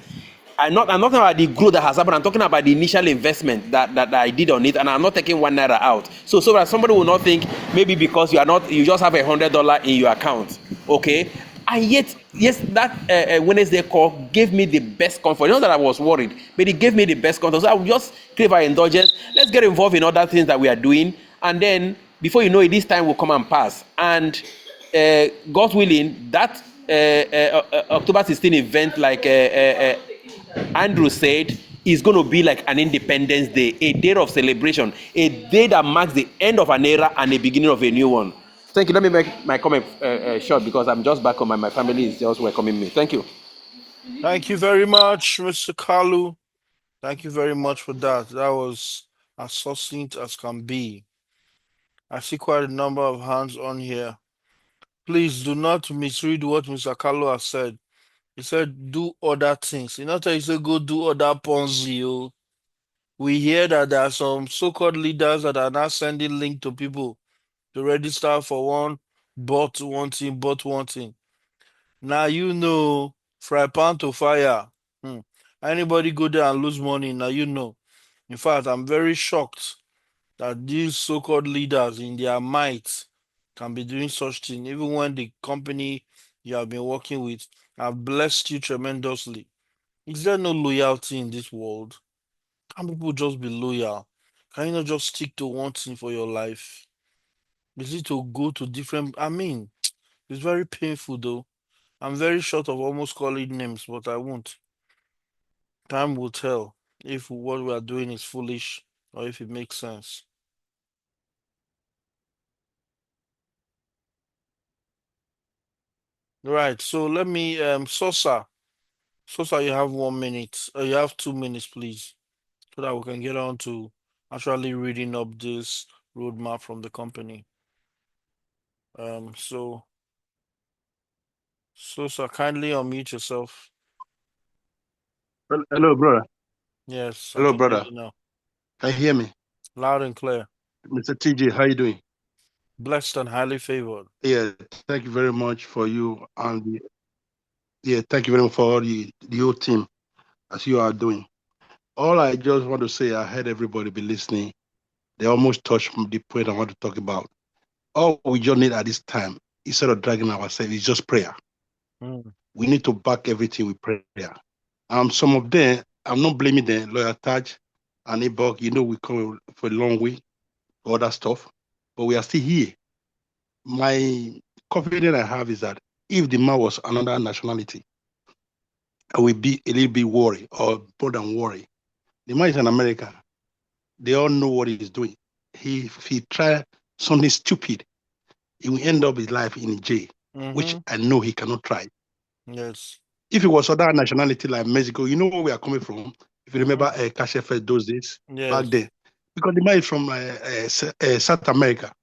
I'm not talking about the growth that has happened. I'm talking about the initial investment that I did on it, and I'm not taking one naira out. So that somebody will not think maybe because you just have $100 in your account, okay? And yet, yes, that Wednesday call gave me the best comfort. Not that I was worried, but it gave me the best comfort. So I will just crave our indulgence. Let's get involved in other things that we are doing, and then before you know it, this time will come and pass. And God willing, that October 16 event, like Andrew said, is going to be like an Independence Day, a day of celebration, a day that marks the end of an era and the beginning of a new one. Thank you. Let me make my comment short because I'm just back home and my family is just welcoming me. Thank you. Thank you very much, Mr. Kalu. Thank you very much for that. That was as succinct as can be. I see quite a number of hands on here. Please do not misread what Mr. Kalu has said. He said, do other things. You know, he said, go do other Ponzi. Oh. We hear that there are some so-called leaders that are now sending link to people to register for one, bought one thing, bought one thing. Now you know, fry pan to fire. Anybody go there and lose money, now you know. In fact, I'm very shocked that these so-called leaders in their might can be doing such thing, even when the company you have been working with have blessed you tremendously. Is there no loyalty in this world? Can people just be loyal? Can you not just stick to one thing for your life? Is it to go to different? I mean, it's very painful though. I'm very short of almost calling names, but I won't. Time will tell if what we are doing is foolish or if it makes sense. Right, so let me Sosa, you have 1 minute. You have 2 minutes, please, so that we can get on to actually reading up this roadmap from the company. So Sosa, kindly unmute yourself. Hello, brother. Yes, I Hello, can hear brother. you now. Can you hear me? Loud and clear. Mr. TJ, how you doing? Blessed and highly favored. Yeah, thank you very much for you and thank you very much for all the whole team as you are doing. All I just want to say, I heard everybody be listening. They almost touched the point I want to talk about. All we just need at this time, instead of dragging ourselves, is just prayer. We need to back everything with prayer. Some of them, I'm not blaming them, Lawyer Taj and Ibok, we come for a long way for other stuff, but we are still here. My confidence I have is that if the man was another nationality, I will be a little bit worried or more than worried. The man is an American. They all know what he's doing. If he try something stupid, he will end up his life in jail, which I know he cannot try. Yes. If it was other nationality like Mexico, you know where we are coming from. If you remember Kashefe those days, back then. Because the man is from South America,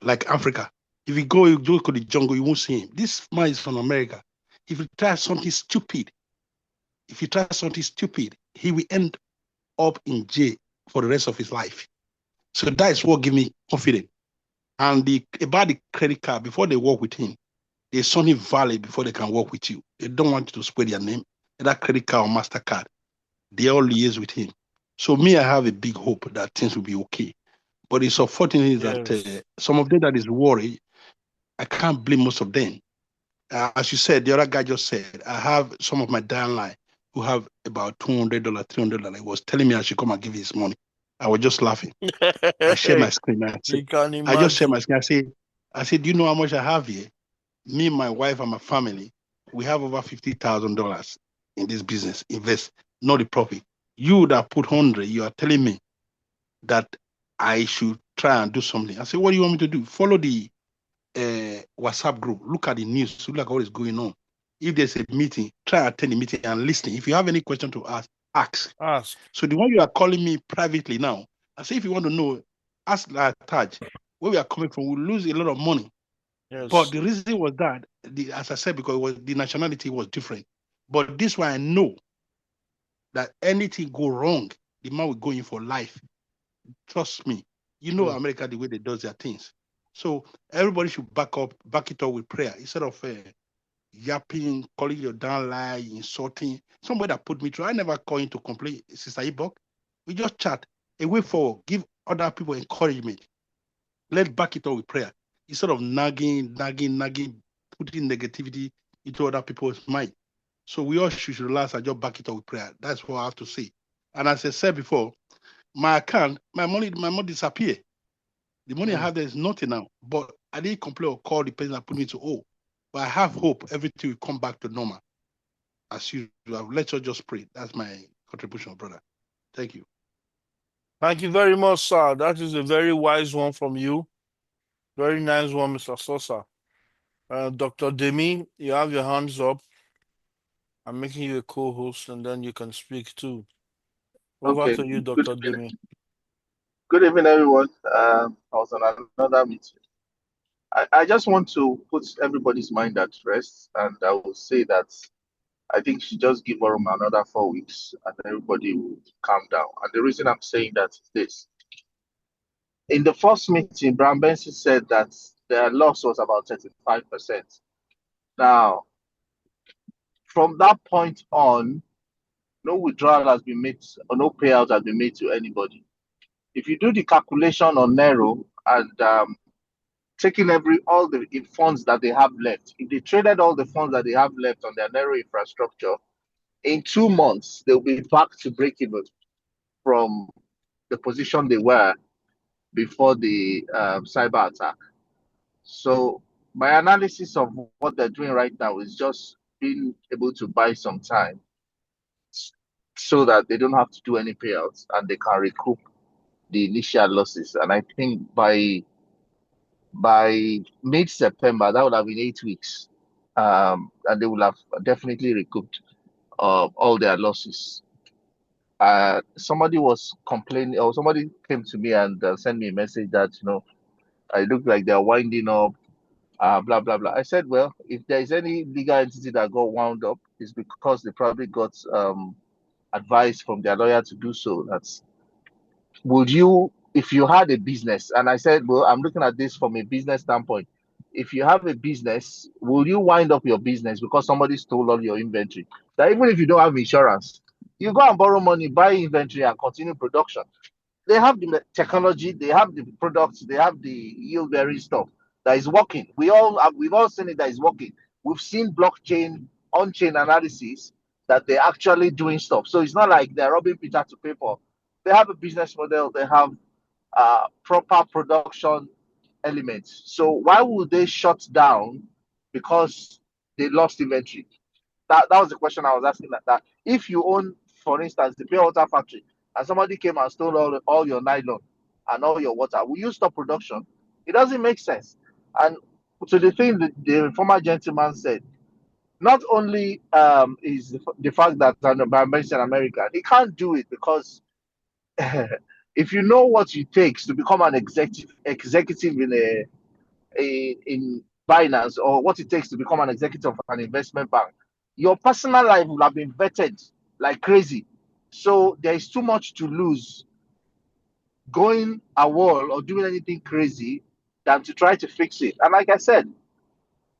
like Africa. If you go to the jungle, you won't see him. This man is from America. If he tries something stupid, he will end up in jail for the rest of his life. So that is what gives me confidence. And about the credit card, before they work with him, there's something valid before they can work with you. They don't want you to spread their name, either credit card or MasterCard. They all liaise with him. So me, I have a big hope that things will be okay. But it's unfortunate that some of them that is worried, I can't blame most of them. As you said, the other guy just said, I have some of my downline who have about $200, $300. He was telling me I should come and give his money. I was just laughing. I share my screen. I just share my screen. I said, do you know how much I have here? Me, my wife, and my family, we have over $50,000 in this business. Invest, not the profit. You that put 100, you are telling me that I should try and do something. I said, what do you want me to do? Follow the WhatsApp group. Look at the news. Look at what is going on. If there's a meeting, try and attend the meeting and listen. If you have any question to ask, ask. So the one you are calling me privately now, I say if you want to know, ask like Taj, where we are coming from, we lose a lot of money. Yes. But the reason was that, as I said, because the nationality was different. But this one I know that anything go wrong, the man will go in for life. Trust me. You know America, the way they do their things. So everybody should back it up with prayer instead of yapping, calling your down lie, insulting. Somebody that put me through. I never call in to complain, Sister Ibok. We just chat. A way forward. Give other people encouragement. Let's back it up with prayer. Instead of nagging, putting negativity into other people's mind. So we all should relax and just back it up with prayer. That's what I have to say. And as I said before, my account, my money disappear. The money I have there is nothing now. But I didn't complain or call the person that put me to oh. But I have hope everything will come back to normal. As usual, let's all just pray. That's my contribution, brother. Thank you. Thank you very much, sir. That is a very wise one from you. Very nice one, Mr. Sosa. Dr. Demi, you have your hands up. I'm making you a co-host, and then you can speak too. Over to you, Dr. Demi. Good evening, everyone. I was on another meeting. I just want to put everybody's mind at rest, and I will say that I think she just give Aurum another 4 weeks, and everybody will calm down. And the reason I'm saying that is this: in the first meeting, Brown Benson said that their loss was about 35%. Now, from that point on, no withdrawal has been made, or no payout has been made to anybody. If you do the calculation on Nero and taking all the funds that they have left, if they traded all the funds that they have left on their Nero infrastructure, in 2 months, they'll be back to break even from the position they were before the cyber attack. So my analysis of what they're doing right now is just being able to buy some time so that they don't have to do any payouts and they can recoup the initial losses. And I think by mid-September, that would have been 8 weeks, and they will have definitely recouped all their losses. Somebody was complaining, or somebody came to me and sent me a message that it looked like they're winding up, blah blah blah. I said, well, if there is any legal entity that got wound up, it's because they probably got advice from their lawyer to do so. Would you, if you had a business, and I said, well, I'm looking at this from a business standpoint. If you have a business, will you wind up your business because somebody stole all your inventory? That even if you don't have insurance, you go and borrow money, buy inventory, and continue production. They have the technology, they have the products, they have the yield bearing stuff that is working. We've all seen it that is working. We've seen blockchain, on-chain analysis that they're actually doing stuff. So it's not like they're robbing Peter to pay Paul. They have a business model, they have proper production elements. So why would they shut down because they lost inventory? That was the question I was asking. That if you own, for instance, the pure water factory, and somebody came and stole all your nylon and all your water, will you stop production? It doesn't make sense. And to the thing that the former gentleman said, not only is the fact that I'm based in America, he can't do it because if you know what it takes to become an executive in Binance, or what it takes to become an executive of an investment bank, your personal life will have been vetted like crazy. So there is too much to lose going a wall or doing anything crazy than to try to fix it. And like I said,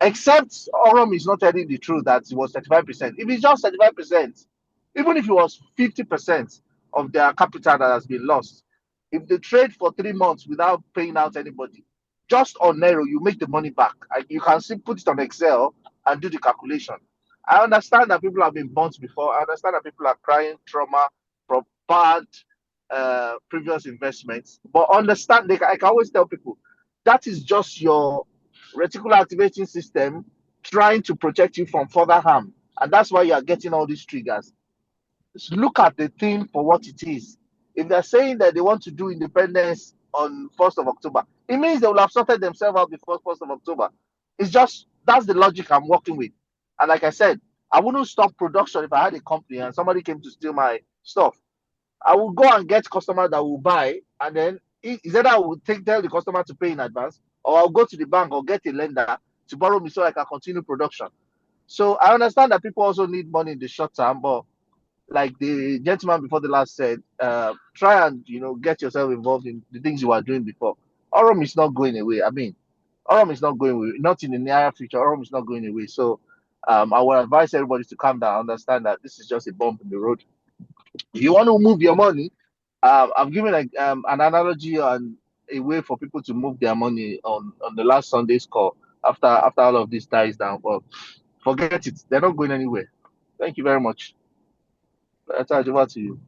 except Aurum is not telling the truth that it was 35%. If it's just 35%, even if it was 50% of their capital that has been lost, if they trade for 3 months without paying out anybody, just on Nero, you make the money back. You can see, put it on Excel and do the calculation. I understand that people have been burnt before. I understand that people are crying trauma from bad previous investments. But understand, I can always tell people, that is just your reticular activating system trying to protect you from further harm. And that's why you are getting all these triggers. Just look at the thing for what it is. If they're saying that they want to do independence on 1st of October, it means they will have sorted themselves out before 1st of October. It's just, that's the logic I'm working with. And like I said, I wouldn't stop production if I had a company and somebody came to steal my stuff. I will go and get customer that will buy, and then is either I will tell the customer to pay in advance, or I'll go to the bank or get a lender to borrow me so I can continue production. So I understand that people also need money in the short term, but like the gentleman before the last said, try and get yourself involved in the things you were doing before. Aurum is not going away. I mean, Aurum is not going away. Not in the near future. Aurum is not going away. So I would advise everybody to calm down, understand that this is just a bump in the road. If you want to move your money, I'm giving like an analogy on a way for people to move their money on the last Sunday's call after all of this dies down. But forget it; they're not going anywhere. Thank you very much. That's over to you.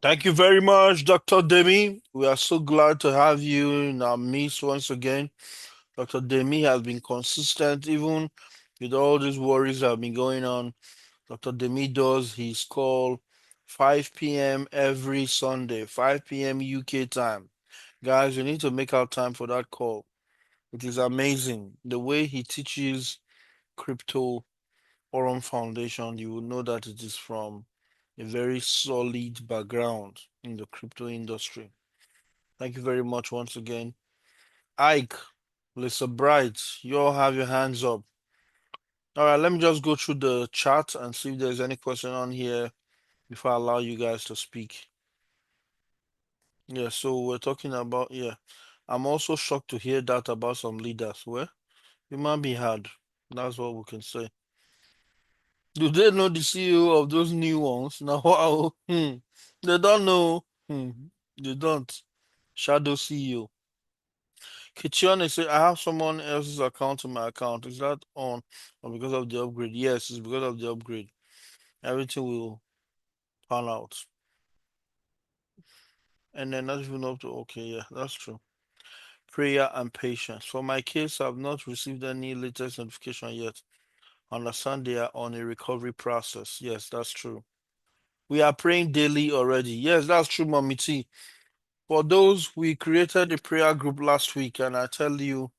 Thank you very much, Dr. Demi. We are so glad to have you in our midst once again. Dr. Demi has been consistent even with all these worries that have been going on. Dr. Demi does his call 5 p.m. every Sunday, 5 p.m. UK time. Guys, you need to make out time for that call. It is amazing. The way he teaches crypto Aurum Foundation, you will know that it is from a very solid background in the crypto industry. Thank you very much once again. Ike, Lisa Bright, you all have your hands up. All right, let me just go through the chat and see if there's any question on here before I allow you guys to speak. Yeah, so we're talking about, yeah. I'm also shocked to hear that about some leaders. Well, it might be hard. That's what we can say. Do they know the CEO of those new ones? Now, wow. They don't know. They don't. Shadow CEO. Kichione say, I have someone else's account in my account. Is that on or because of the upgrade? Yes, it's because of the upgrade. Everything will pan out. And then not even up to, okay, yeah, that's true. Prayer and patience. For my case, I've not received any latest notification yet. Understand they are on a recovery process. Yes, that's true. We are praying daily already. Yes, that's true, Mommy T. For those, we created a prayer group last week, and I tell you,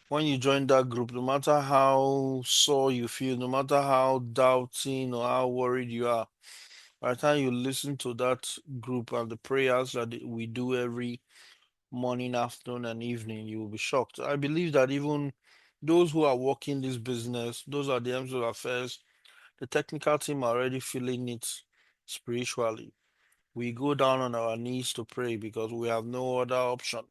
when you join that group, no matter how sore you feel, no matter how doubting or how worried you are, by the time you listen to that group and the prayers that we do every morning, afternoon, and evening, you will be shocked. I believe that even those who are working this business, those are the MSO of affairs, the technical team are already feeling it spiritually. We go down on our knees to pray because we have no other option.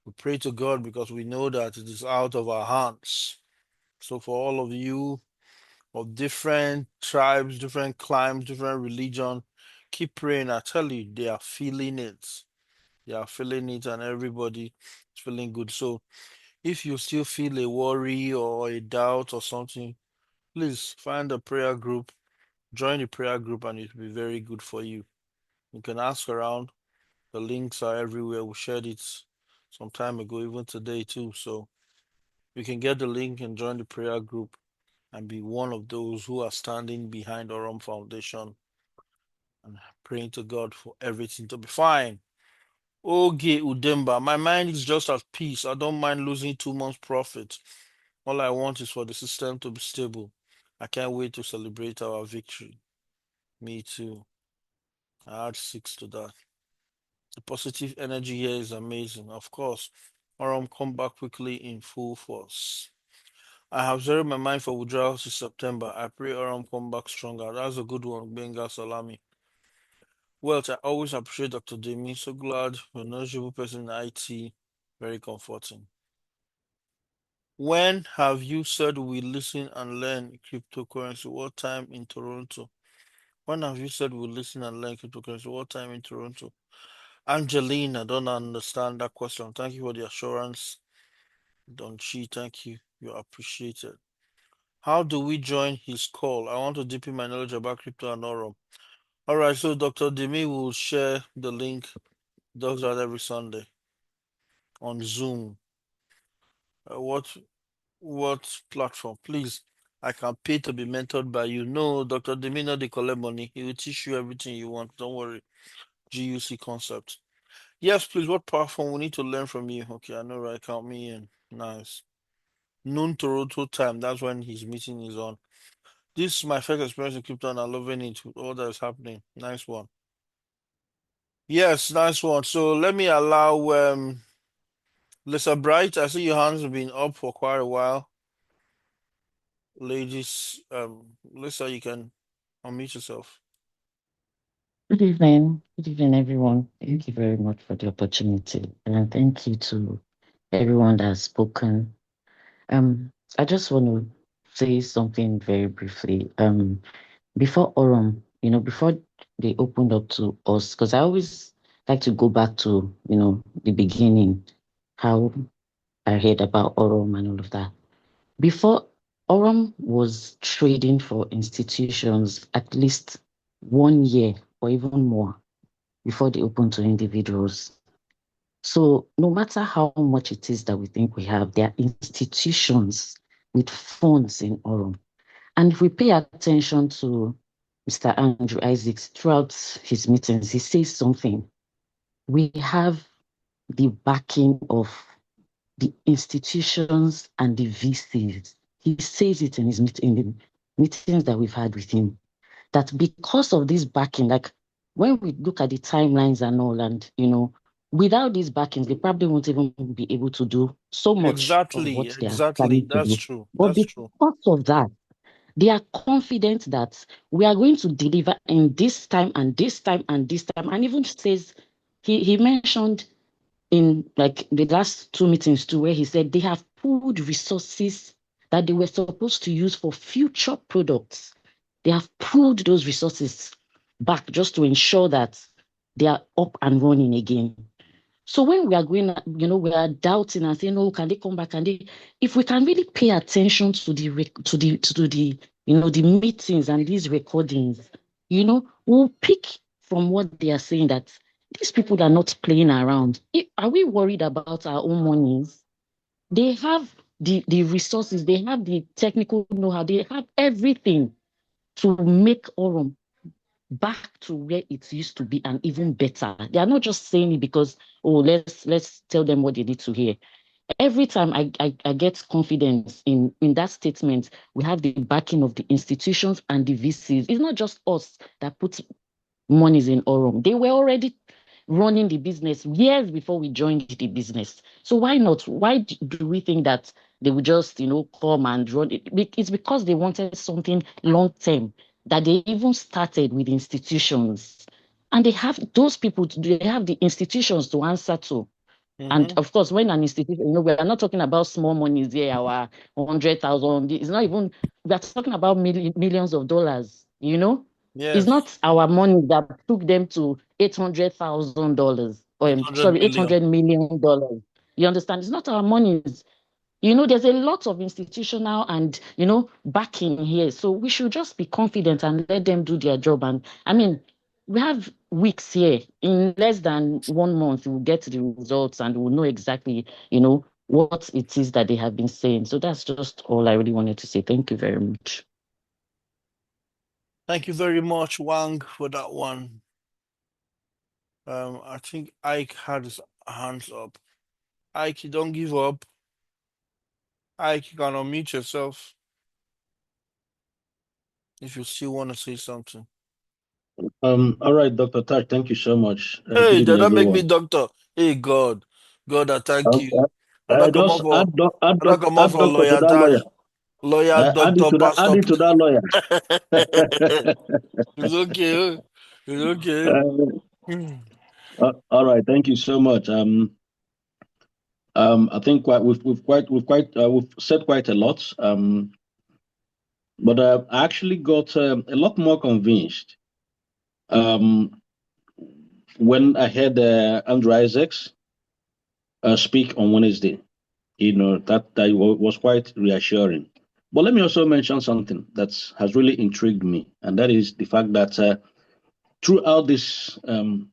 We pray to God because we know that it is out of our hands. So for all of you of different tribes, different climes, different religion, keep praying. I tell you, they are feeling it. They are feeling it, and everybody is feeling good. So if you still feel a worry or a doubt or something, please find a prayer group, join the prayer group, and it will be very good for you. You can ask around. The links are everywhere. We shared it some time ago, even today too. So you can get the link and join the prayer group and be one of those who are standing behind Aurum Foundation and praying to God for everything to be fine. Okay, Udemba, my mind is just at peace. I don't mind losing 2 months' profit. All I want is for the system to be stable. I can't wait to celebrate our victory. Me too. I add 6 to that. The positive energy here is amazing. Of course, Aurum come back quickly in full force. I have zeroed my mind for withdrawals in September. I pray Aurum come back stronger. That's a good one, Benga Salami. Well, I always appreciate Dr. Demi. So glad you're a knowledgeable person in IT. Very comforting. When have you said we listen and learn cryptocurrency? What time in Toronto? When have you said we listen and learn cryptocurrency? What time in Toronto? Angelina, I don't understand that question. Thank you for the assurance. Don't she? Thank you. You're appreciated. How do we join his call? I want to deepen my knowledge about crypto and Aurum. All right, so Dr. Demi will share the link. Does that every Sunday on Zoom. What platform? Please, I can pay to be mentored by you. No, Dr. Demi, not the collect money. He will teach you everything you want. Don't worry. GUC concept. Yes, please. What platform we need to learn from you? Okay, I know, right? Count me in. Nice. noon Toronto time. That's when his meeting is on. This is my first experience in crypto, and I'm loving it with all that is happening. Nice one. Yes, nice one. So let me allow Lisa Bright. I see your hands have been up for quite a while. Ladies, Lisa, you can unmute yourself. Good evening. Good evening, everyone. Thank you very much for the opportunity. And thank you to everyone that has spoken. I just want to say something very briefly. Before Aurum, before they opened up to us, because I always like to go back to, the beginning, how I heard about Aurum and all of that. Before Aurum was trading for institutions at least 1 year or even more before they open to individuals. So no matter how much it is that we think we have, there are institutions with funds in Aurum. And if we pay attention to Mr. Andrew Isaacs throughout his meetings, he says something. We have the backing of the institutions and the VCs. He says it in in the meetings that we've had with him, that because of this backing, like when we look at the timelines and all, and without these backings, they probably won't even be able to do so much of Exactly, what they are exactly. planning to That's do. true. But That's true. because of that, they are confident that we are going to deliver in this time and this time and this time. And even says he mentioned in like the last two meetings too, where he said they have pooled resources that they were supposed to use for future products. They have pooled those resources back just to ensure that they are up and running again. So when we are going, we are doubting and saying, "Oh, can they come back? Can they?" If we can really pay attention to the the meetings and these recordings, we'll pick from what they are saying that these people are not playing around. Are we worried about our own monies? They have the resources, they have the technical know-how, they have everything to make Aurum back to where it used to be and even better. They are not just saying it because, oh, let's tell them what they need to hear. Every time I get confidence in that statement, we have the backing of the institutions and the VCs. It's not just us that put monies in Aurum. They were already running the business years before we joined the business. So why not? Why do we think that they would just, come and run it? It's because they wanted something long term that they even started with institutions. And they have those people, they have the institutions to answer to. And Mm-hmm. of course, when an institution, we are not talking about small monies here, our 100,000. It's not even, we are talking about millions of dollars, It's Yes. not our money that took them to $800,000 or Eight hundred sorry, million. $800 million. You understand? It's not our money. There's a lot of institutional and, backing here. So we should just be confident and let them do their job. And I mean, we have weeks here. In less than 1 month, we'll get the results and we'll know exactly, what it is that they have been saying. So that's just all I really wanted to say. Thank you very much. Thank you very much, Wang, for that one. I think Ike had his hands up. Ike, don't give up. Ike, you can unmute yourself if you still want to say something. All right, Dr. Taj, thank you so much. Good Hey, did evening, that make me everyone. doctor? Hey, God. God, I thank Um, you. I I don't come just out for I don't come out add for doctor to lawyer that Taj. lawyer. Lawyer doctor Add pastor. it to that lawyer. It's okay. It's okay. Uh, Hmm. all right, thank you so much. I think we've said quite a lot. But I actually got a lot more convinced um, when I heard Andrew Isaacs speak on Wednesday. That was quite reassuring. But let me also mention something that has really intrigued me, and that is the fact that throughout this um,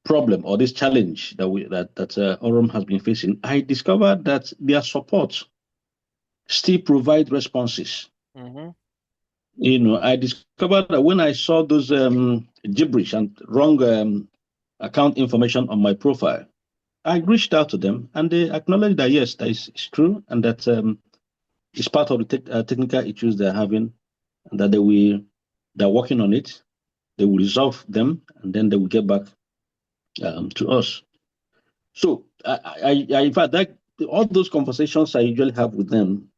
problem or this challenge that Aurum has been facing, I discovered that their support still provide responses. Mm-hmm. I discovered that when I saw those gibberish and wrong account information on my profile, I reached out to them and they acknowledged that yes, that is it's true and that it's part of the technical issues they're having and that they're working on it. They will resolve them and then they will get back to us. So in fact, that all those conversations I usually have with them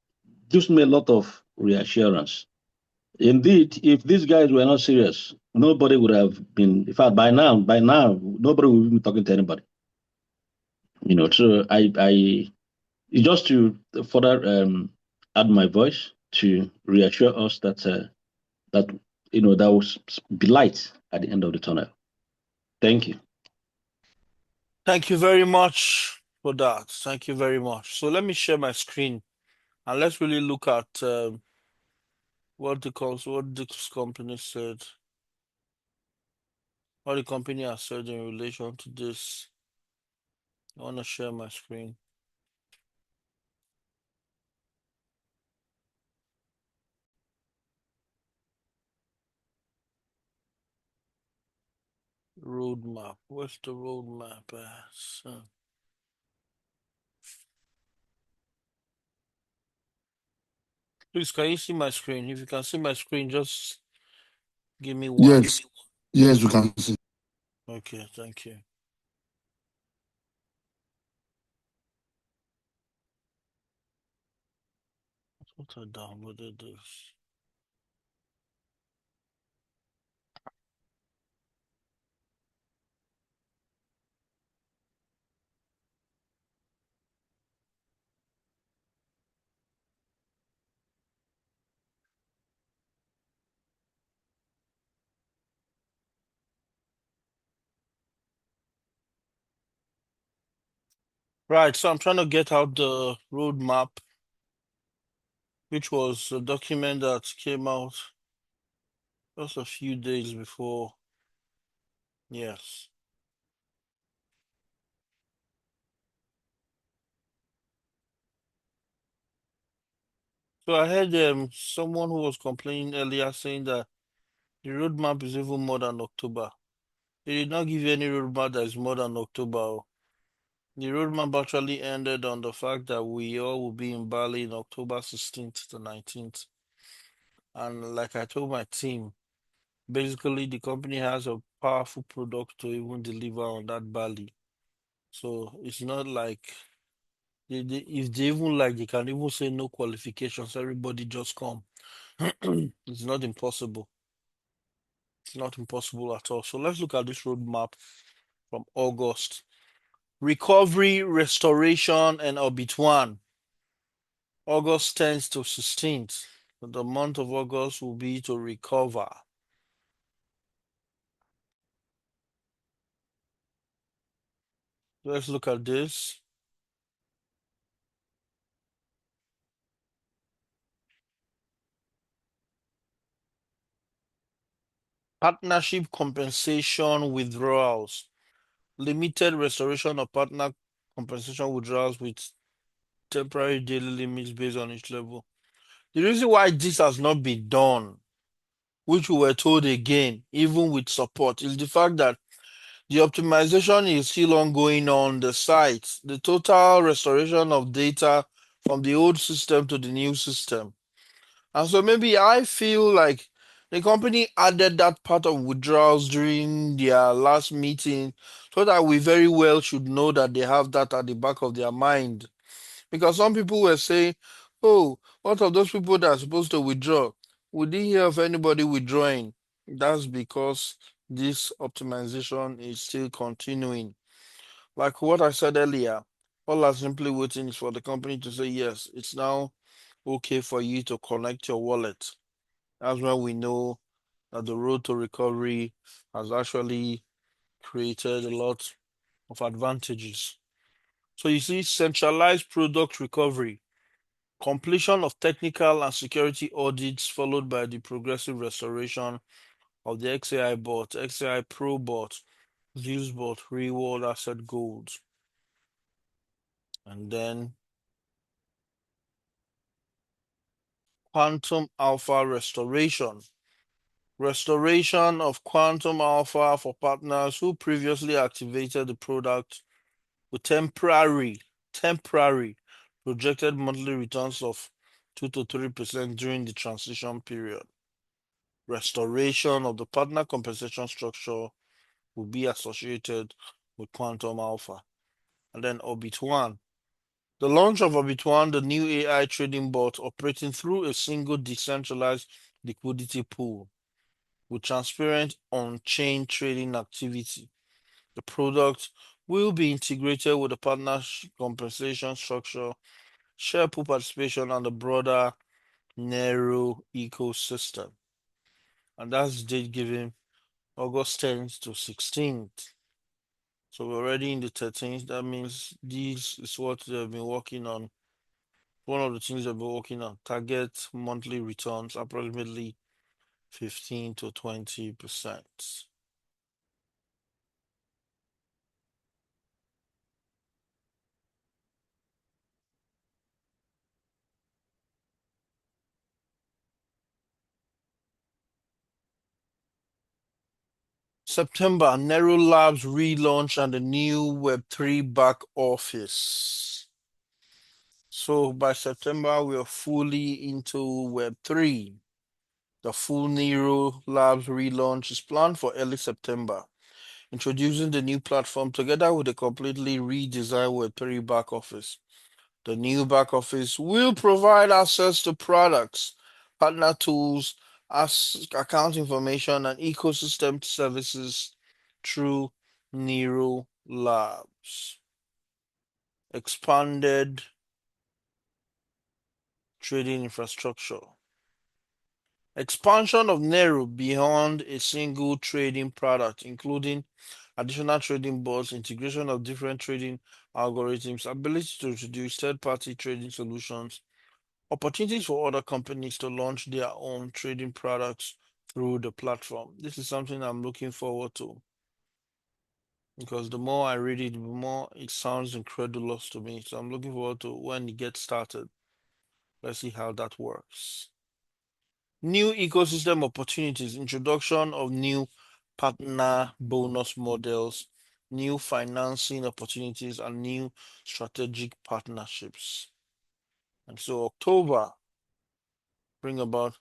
gives me a lot of reassurance. Indeed, if these guys were not serious, nobody would have been. In fact, by now, nobody would be talking to anybody. So I just to further add my voice to reassure us that there will be light at the end of the tunnel. Thank you. Thank you very much for that. Thank you very much. So let me share my screen and let's really look at what this company said, what the company has said in relation to this. I want to share my screen. Roadmap. Where's the roadmap? Please, can you see my screen? If you can see my screen, just give me one. Yes, yes, we can see. Okay, thank you. I thought I downloaded this. Right, so I'm trying to get out the roadmap, which was a document that came out just a few days before. Yes. So I heard someone who was complaining earlier saying that the roadmap is even more than October. They did not give you any roadmap that is more than October. The roadmap actually ended on the fact that we all will be in Bali in October 16th to 19th. And like I told my team, basically the company has a powerful product to even deliver on that Bali. So it's not like if they even like they can even say no qualifications, everybody just come. It's not impossible. It's not impossible at all. So let's look at this roadmap from August. Recovery, restoration, and Orbit 1. August 10th to 16th. The month of August will be to recover. Let's look at this. Partnership compensation withdrawals. Limited restoration of partner compensation withdrawals with temporary daily limits based on each level. The reason why this has not been done, which we were told again, even with support, is the fact that the optimization is still ongoing on the site. The total restoration of data from the old system to the new system. And so maybe I feel like the company added that part of withdrawals during their last meeting so that we very well should know that they have that at the back of their mind. Because some people were saying, oh, what of those people that are supposed to withdraw? We didn't hear of anybody withdrawing. That's because this optimization is still continuing. Like what I said earlier, all I'm simply waiting is for the company to say, yes, it's now okay for you to connect your wallet. That's when we know that the road to recovery has actually created a lot of advantages. So you see, centralized product recovery, completion of technical and security audits followed by the progressive restoration of the XAI bot, XAI Pro bot, Zeus bot, reward asset goals. And then quantum alpha restoration. Restoration of quantum alpha for partners who previously activated the product with temporary projected monthly returns of 2 to 3% during the transition period. Restoration of the partner compensation structure will be associated with Quantum Alpha. And then Orbit 1. The launch of Orbit 1, the new AI trading bot operating through a single decentralized liquidity pool with transparent on-chain trading activity. The product will be integrated with the partner compensation structure, share pool participation, and the broader Nero ecosystem. And that's date given August 10th to 16th. So we're already in the 13th. That means this is what they've been working on. One of the things they've been working on, target monthly returns approximately 15 to 20%. September, Nero Labs relaunch and the new Web3 back office. So by September, we are fully into Web3. The full Nero Labs relaunch is planned for early September, introducing the new platform together with a completely redesigned Web3 back office. The new back office will provide access to products, partner tools, account information, and ecosystem services through Nero Labs. Expanded trading infrastructure. Expansion of Nero beyond a single trading product, including additional trading boards, integration of different trading algorithms, ability to introduce third-party trading solutions, opportunities for other companies to launch their own trading products through the platform. This is something I'm looking forward to because the more I read it, the more it sounds incredulous to me. So I'm looking forward to when it gets started. Let's see how that works. New ecosystem opportunities, introduction of new partner bonus models, new financing opportunities, and new strategic partnerships. And so October bring about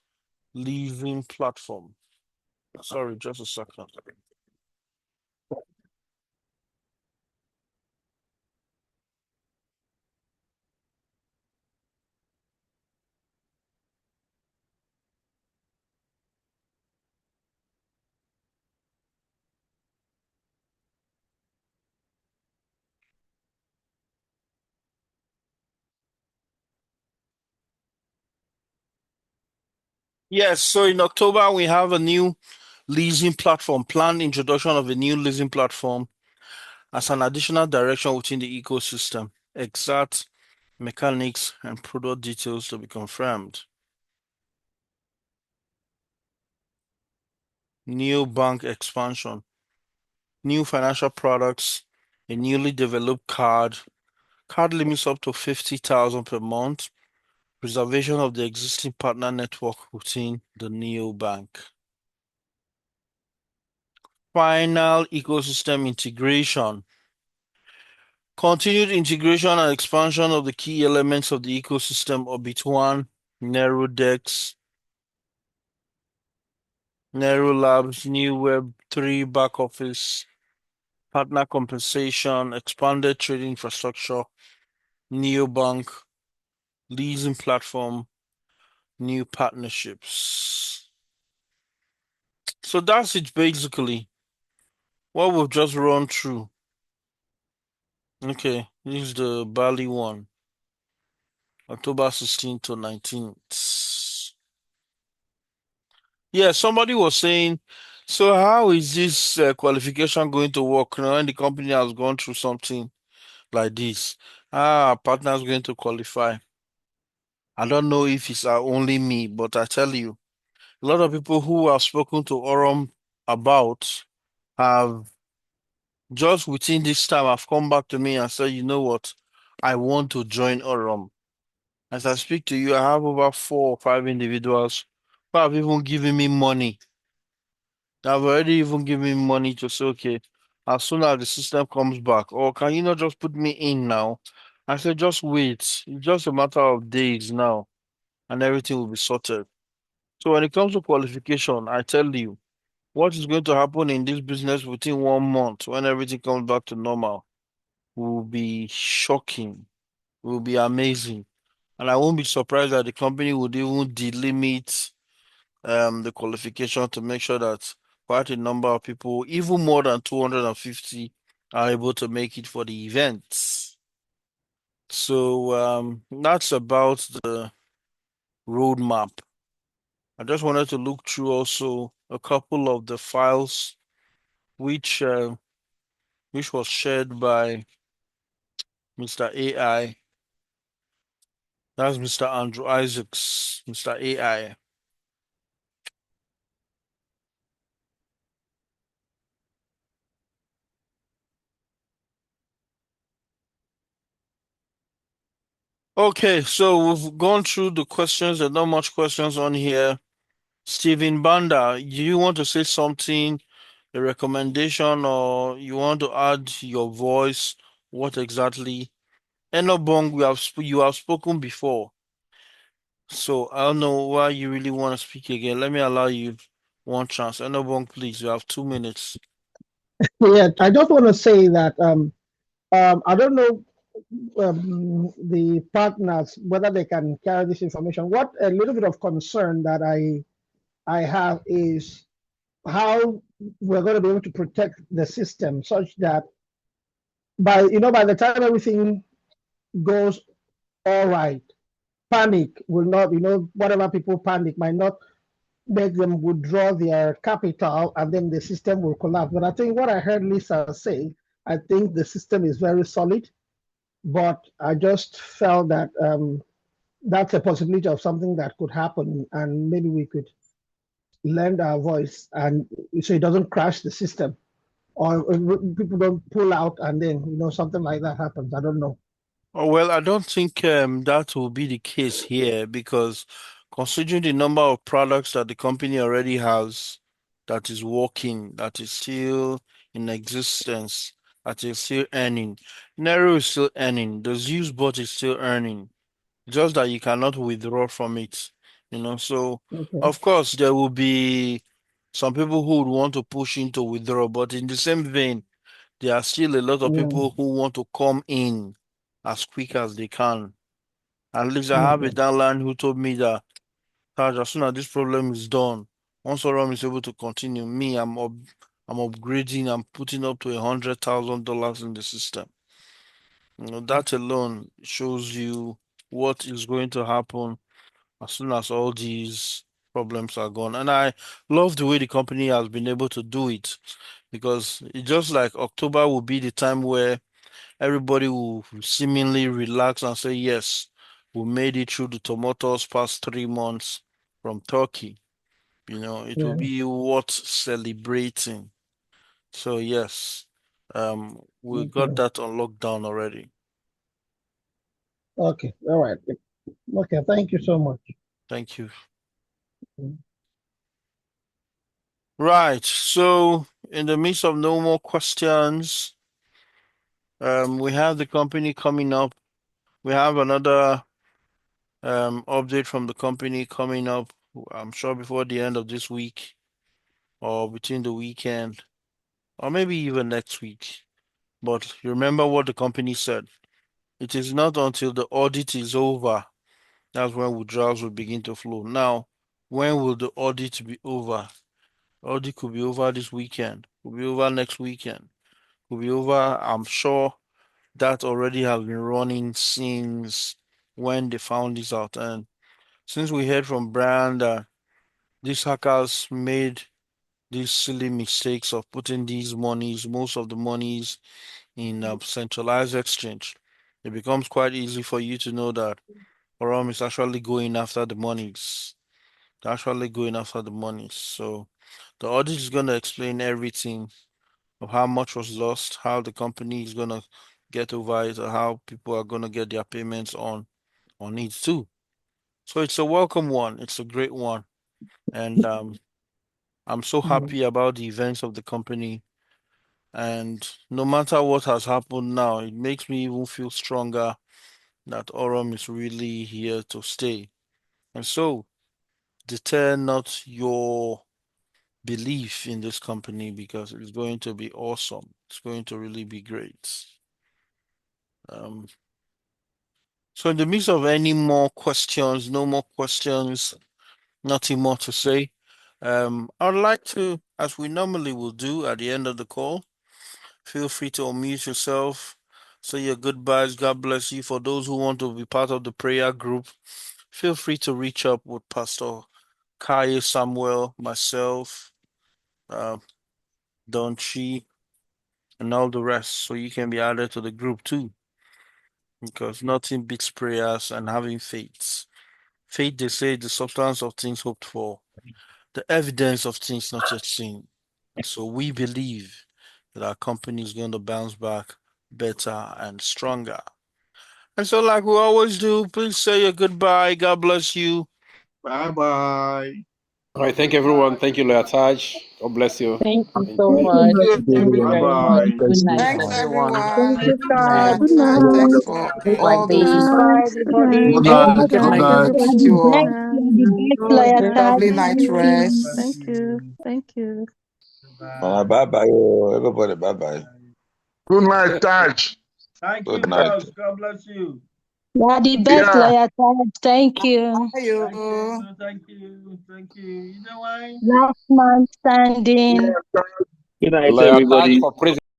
leasing platform. Sorry, just a second. Yes, so in October we have a new leasing platform, planned introduction of a new leasing platform as an additional direction within the ecosystem. Exact mechanics and product details to be confirmed. New bank expansion, new financial products, a newly developed card limits up to 50,000 per month, preservation of the existing partner network within the neobank. Final ecosystem integration. Continued integration and expansion of the key elements of the ecosystem Orbit 1, NeuroDex, Neuro Labs, new Web3 back office, partner compensation, expanded trading infrastructure, neobank, leasing platform, new partnerships. So that's it basically. What we've just run through. Okay, this is the Bali one. October 16th to 19th. Yeah, somebody was saying, so how is this qualification going to work when the company has gone through something like this? Our partner's going to qualify. I don't know if it's only me, but I tell you, a lot of people who have spoken to Aurum about have just within this time have come back to me and said, you know what, I want to join Aurum. As I speak to you, I have over 4 or 5 individuals who have even given me money. I've already even given me money to say, okay, as soon as the system comes back. Or can you not just put me in now? I said, just wait. It's just a matter of days now, and everything will be sorted. So when it comes to qualification, I tell you, what is going to happen in this business within 1 month when everything comes back to normal will be shocking, will be amazing. And I won't be surprised that the company would even delimit the qualification to make sure that quite a number of people, even more than 250, are able to make it for the events. So that's about the roadmap. I just wanted to look through also a couple of the files which which was shared by Mr. AI. That's Mr. Andrew Isaacs, Mr. AI. Okay, so we've gone through the questions. There's not much questions on here. Stephen Banda, do you want to say something, a recommendation, or you want to add your voice? What exactly? Enobong, you have spoken before, so I don't know why you really want to speak again. Let me allow you one chance. Enobong, please, you have 2 minutes. Yeah, I just want to say that I don't know the partners whether they can carry this information. What a little bit of concern that I have is how we're going to be able to protect the system such that by the time everything goes all right, panic will not, whatever people panic might not make them withdraw their capital and then the system will collapse. But I think what I heard Lisa say, I think the system is very solid, but I just felt that that's a possibility of something that could happen, and maybe we could lend our voice and so it doesn't crash the system or people don't pull out and then something like that happens. I don't know. Oh, well, I don't think that will be the case here because considering the number of products that the company already has that is working, that is still in existence, that is still earning, Nero is still earning, the Zeus bot is still earning, just that you cannot withdraw from it, So, Okay. of course, there will be some people who would want to push into withdraw, but in the same vein, there are still a lot of Mm, people who want to come in as quick as they can. At least I have a okay. downline who told me that Taj, as soon as this problem is done, once Aurum is able to continue, I'm upgrading, I'm putting up to $100,000 in the system. That alone shows you what is going to happen as soon as all these problems are gone. And I love the way the company has been able to do it because it's just like October will be the time where everybody will seemingly relax and say, yes, we made it through the tumultuous past 3 months from Turkey. It will Yeah. be worth celebrating. So yes, we got Okay. that on lockdown already. Okay. All right. Okay. Thank you so much. Thank you. Mm. Right. So in the midst of no more questions, we have the company coming up. We have another update from the company coming up, I'm sure before the end of this week or between the weekend or maybe even next week. But remember what the company said. It is not until the audit is over that's when withdrawals will begin to flow. Now, when will the audit be over? Audit could be over this weekend, could be over next weekend, could be over. I'm sure that already has been running since when they found this out. And since we heard from Brian that these hackers made these silly mistakes of putting these monies, most of the monies, in a centralized exchange, it becomes quite easy for you to know that Aurum is actually going after the monies. They're actually going after the monies. So the audit is going to explain everything of how much was lost, how the company is going to get over it, or how people are going to get their payments on it too. So it's a welcome one. It's a great one. And I'm so Mm. happy about the events of the company. And no matter what has happened now, it makes me even feel stronger that Aurum is really here to stay. And so, deter not your belief in this company, because it's going to be awesome. It's going to really be great. So in the midst of any more questions, no more questions, nothing more to say, I'd like to, as we normally will do at the end of the call, feel free to unmute yourself, say your goodbyes. God bless you. For those who want to be part of the prayer group, feel free to reach up with Pastor Kai, Samuel, myself, Don Chi, and all the rest, so you can be added to the group too. Because nothing beats prayers and having faith. Faith, they say, the substance of things hoped for, the evidence of things not yet seen. So we believe that our company is going to bounce back better and stronger. And so, like we always do, please say your goodbye. God bless you. Bye-bye. All right, thank you, everyone. Thank you, Lawyer Taj. God bless you. Thank you Thank so you. much. Thank you very much. Bye-bye. Good night, Thanks, everyone. everyone. Thank you, sir. Yeah. Good Thanks night. for Sleep like all Good babies. those. night, everybody. Good Have a night. good Good night. night. Good night, you all. You are the best lawyer, Tad. Lovely Thank night you. rest. Thank you. Bye-bye. Everybody, bye-bye. Good night, Taj. Thank you, Good night. boss. God bless you. You are the best Yeah. lawyer, Tad. Thank you. Bye, Thank you. you. Thank you. Thank you. You know why? Last man standing. Good night, Lawyer Taj everybody. for prison.